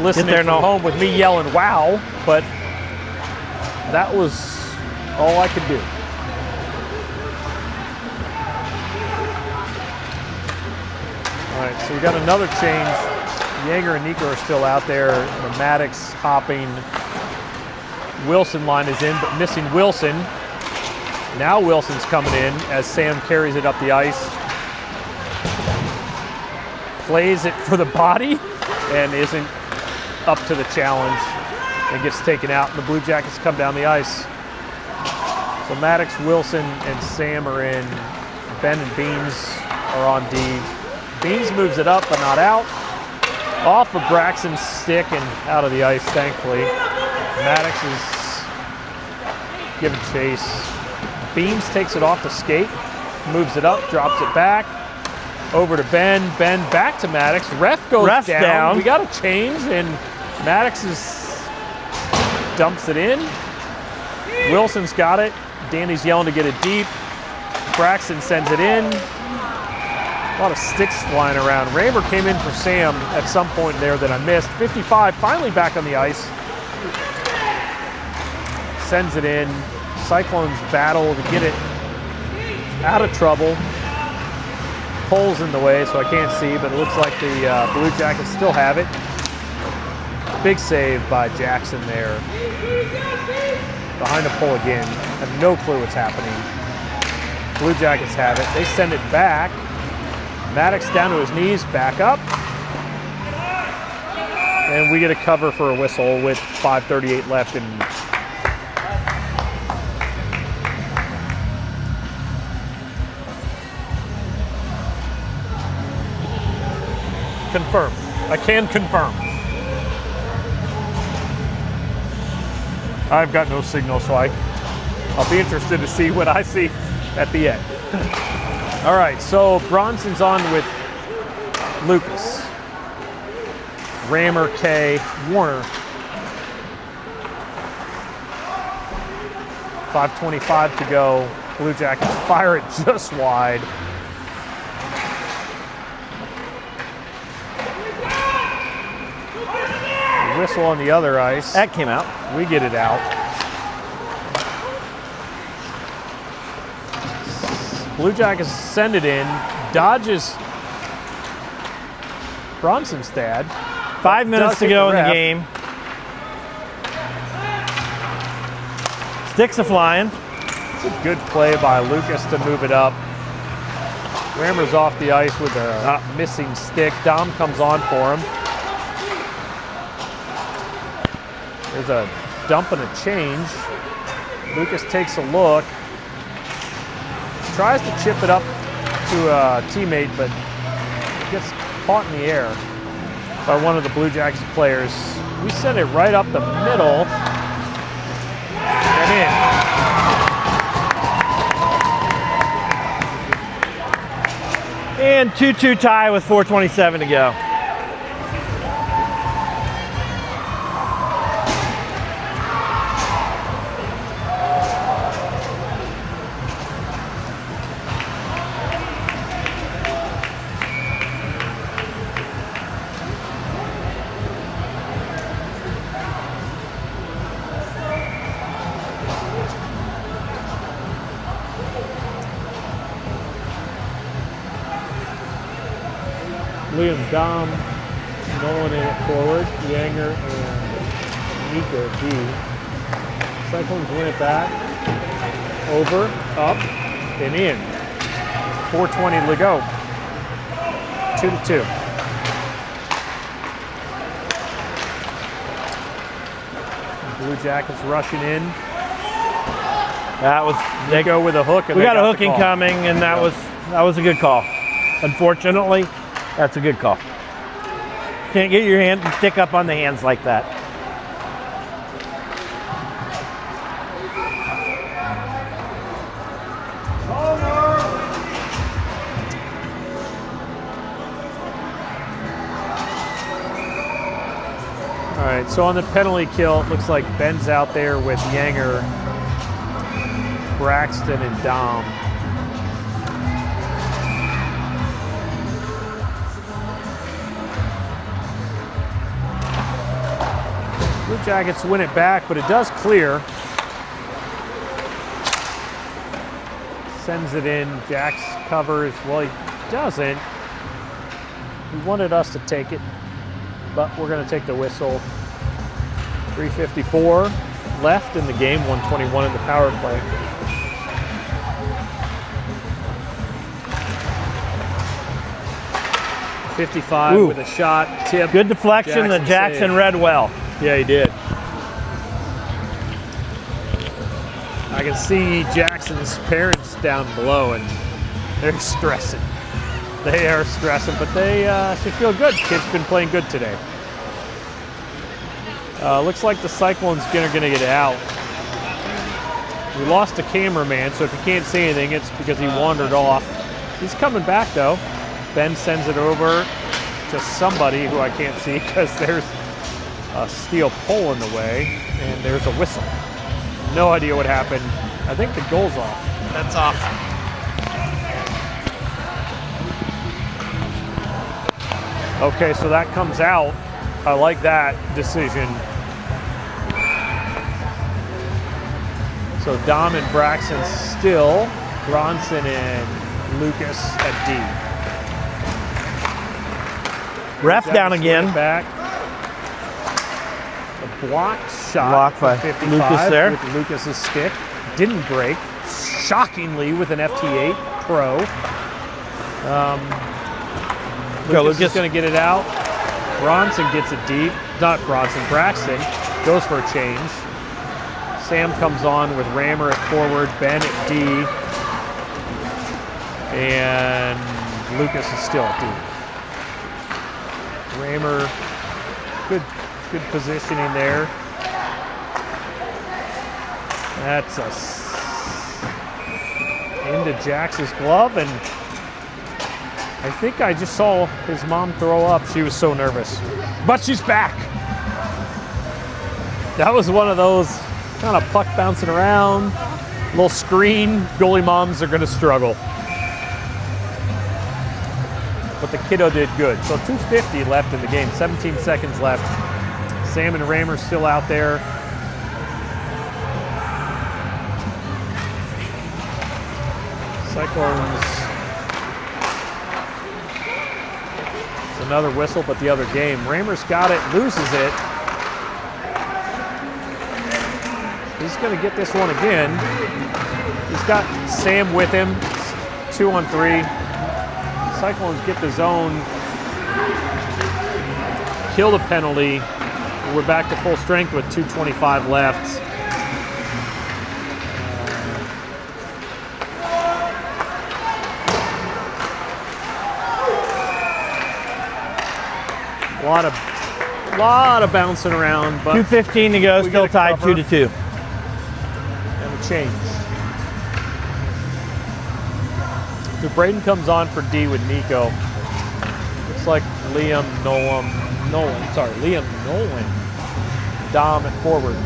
listening from home with me yelling wow, but that was all I could do. All right, so we got another change. Jaeger and Nico are still out there. The Maddox hopping. Wilson line is in, but missing Wilson. Now Wilson's coming in as Sam carries it up the ice. Plays it for the body and isn't up to the challenge and gets taken out, and the Blue Jackets come down the ice. So Maddox, Wilson, and Sam are in. Ben and Beans are on D. Beans moves it up, but not out. Off of Braxton's stick and out of the ice, thankfully. Maddox is giving chase. Beans takes it off the skate, moves it up, drops it back. Over to Ben. Ben back to Maddox. Ref goes down. We got a change, and Maddox dumps it in. Wilson's got it. Danny's yelling to get it deep. Braxton sends it in. A lot of sticks flying around. Raymer came in for Sam at some point there that I missed. 55, finally back on the ice. Sends it in. Cyclones battle to get it out of trouble. Pole's in the way, so I can't see, but it looks like the Blue Jackets still have it. Big save by Jackson there. Behind the pole again. Have no clue what's happening. Blue Jackets have it. They send it back. Maddox down to his knees, back up. And we get a cover for a whistle with 5:38 left. And confirm. I can confirm. I've got no signal, so I'll be interested to see what I see at the end. All right, so Bronson's on with Lucas. Raymer, Kay, Warner. 5:25 to go. Blue Jackets fire it just wide. Whistle on the other ice. That came out. We get it out. Blue Jackets send it in. Dodges Bronson's dad. 5 minutes to go in the game. Sticks are flying. It's a good play by Lucas to move it up. Raymer's off the ice with a missing stick. Dom comes on for him. There's a dump and a change. Lucas takes a look. Tries to chip it up to a teammate, but gets caught in the air by one of the Blue Jackets players. We send it right up the middle and in. And 2-2 tie with 4:27 to go. Liam, Dom, Nolan in it forward, Yanger and Nico D. Cyclones win it back, over, up, and in. 4:20 to go. 2-2. Blue Jackets rushing in. That was Nico with a hook. And we got a hook incoming, and that was a good call. Unfortunately, that's a good call. Can't get your hand and stick up on the hands like that. right, so on the penalty kill, it looks like Ben's out there with Yanger, Braxton, and Dom. Blue Jackets win it back, but it does clear. Sends it in. Jax covers. Well, he doesn't. He wanted us to take it, but we're going to take the whistle. 3:54 left in the game. 1:21 in the power play. .55 Ooh. with a shot. Tip. Good deflection that Jackson read well. Yeah, he did. I can see Jackson's parents down below, and they're stressing. They are stressing, but they should feel good. Kid's been playing good today. Looks like the Cyclones are going to get out. We lost a cameraman, so if you can't see anything, it's because he wandered off. He's coming back, though. Ben sends it over to somebody who I can't see because there's a steel pole in the way, and there's a whistle. No idea what happened. I think the goal's off. That's off. Okay, so that comes out. I like that decision. So Dom and Braxton still. Bronson and Lucas at D. Ref down again. Back. A blocked shot. Blocked by 55 Lucas there. with Lucas's stick. Didn't break. Shockingly with an FT8 Pro. Lucas is going to get it out. Bronson gets it deep. Not Bronson, Braxton goes for a change. Sam comes on with Rammer at forward, Ben at D. And Lucas is still at D. Rammer, good positioning there. That's into Jax's glove, and I think I just saw his mom throw up. She was so nervous, but she's back. That was one of those kind of puck bouncing around, little screen. Goalie moms are going to struggle. But the kiddo did good. So 2:50 left in the game, 17 seconds left. Sam and Rammer still out there. Cyclones. It's another whistle, but the other game. Rammer's got it, loses it. He's going to get this one again. He's got Sam with him. 2-on-3. Cyclones get the zone, kill the penalty. We're back to full strength with 2:25 left. A lot of bouncing around, but 2:15 to go, still tied 2-2. And a change. So Braden comes on for D with Nico. Looks like Liam Nolan. Dom at forward.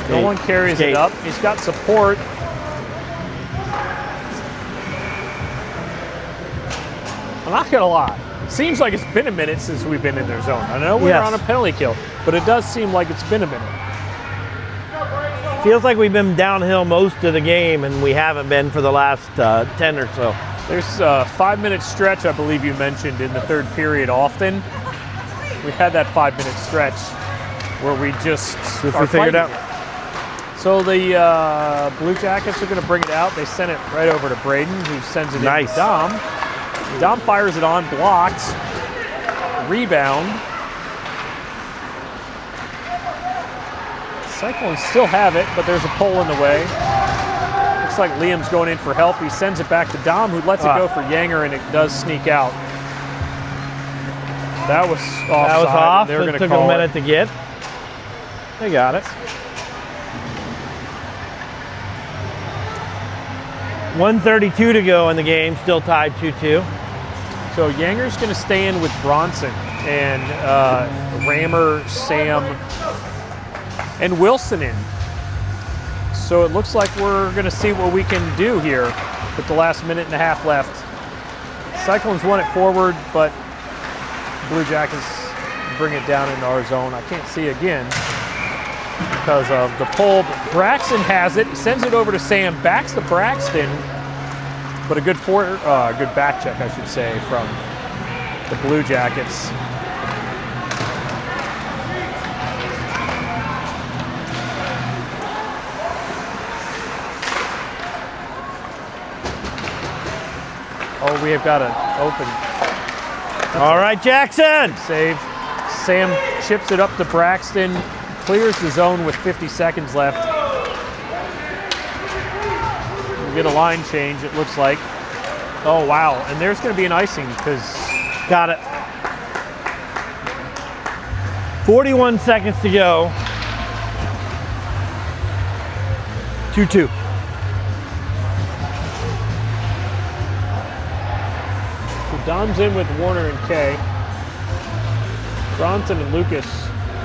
No one carries it up. He's got support. I'm not gonna lie. Seems like it's been a minute since we've been in their zone. I know we were on a penalty kill, but it does seem like it's been a minute. Feels like we've been downhill most of the game, and we haven't been for the last 10 or so. There's a 5-minute stretch, I believe you mentioned, in the third period often. We had that 5-minute stretch where we just figured out. So the Blue Jackets are going to bring it out. They send it right over to Braden, who sends it in to Dom. Dom fires it on, blocked, rebound. Cyclones still have it, but there's a pole in the way. Looks like Liam's going in for help. He sends it back to Dom, who lets it go for Yanger, and it does sneak out. That was offside. That was off. They're It going to took call a minute it. to get. They got it. 1:32 to go in the game, still tied 2-2. So Yanger's going to stay in with Bronson and Rammer, Sam, and Wilson in. So it looks like we're going to see what we can do here with the last minute and a half left. Cyclones won it forward, but Blue Jackets bring it down into our zone. I can't see again because of the pull. Braxton has it, sends it over to Sam, backs to Braxton, but a good good back check, I should say, from the Blue Jackets. Oh, we have got an open All right, Jackson. save. Sam chips it up to Braxton, clears the zone with 50 seconds left. We get a line change, it looks like. Oh, wow. And there's going to be an icing because Got it. 41 seconds to go. 2-2. Dom's in with Warner and Kay. Bronson and Lucas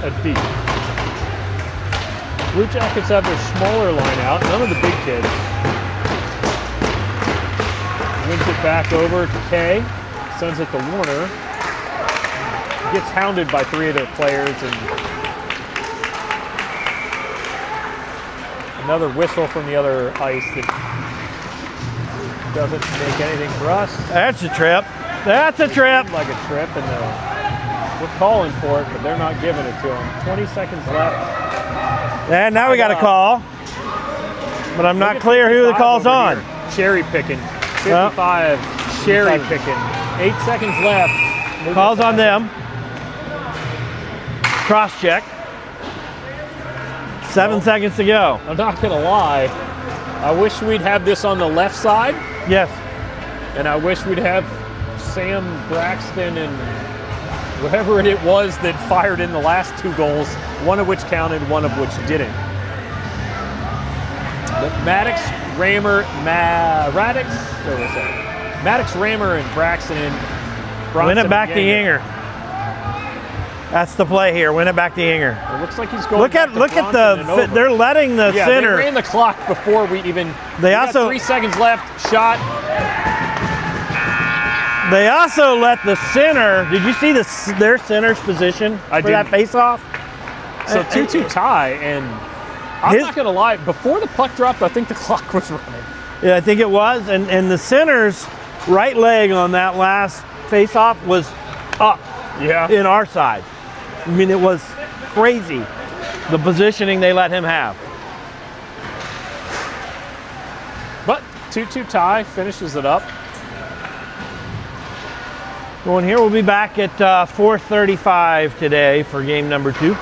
at D. Blue Jackets have their smaller line out, none of the big kids. Wins it back over to Kay, sends it to Warner. Gets hounded by 3 of their players, and another whistle from the other ice that doesn't make anything for us. That's a trip. That's a trip. Like a trip, and we're calling for it, but they're not giving it to them. 20 seconds left. And now we got a call. But I'm not clear who the call's on. Here. Cherry picking. 55, cherry picking. 8 seconds left. Calls on them. Cross check. 7 seconds to go. I'm not gonna lie. I wish we'd have this on the left side, Yes. and I wish we'd have Sam Braxton and whoever it was that fired in the last 2 goals, one of which counted, one of which didn't. But Maddox, Rammer, Maddox, Rammer, and Braxton and Bronson. Win it back and to Yinger. That's the play here. Win it back to Yinger. It looks like he's going. Look at Bronson and the. over. They're letting the Yeah, center. they ran the clock before we even. They we got also- 3 seconds left. Shot. They also let the center. Did you see their center's position I for that didn't. face-off? So 2-2 tie, and I'm His- not gonna lie. Before the puck dropped, I think the clock was running. Yeah, I think it was. And the center's right leg on that last face-off was up Yeah. in our side. I mean, it was crazy, the positioning they let him have. But 2-2 tie finishes it up. Going here, we'll be back at 4:35 today for game number 2.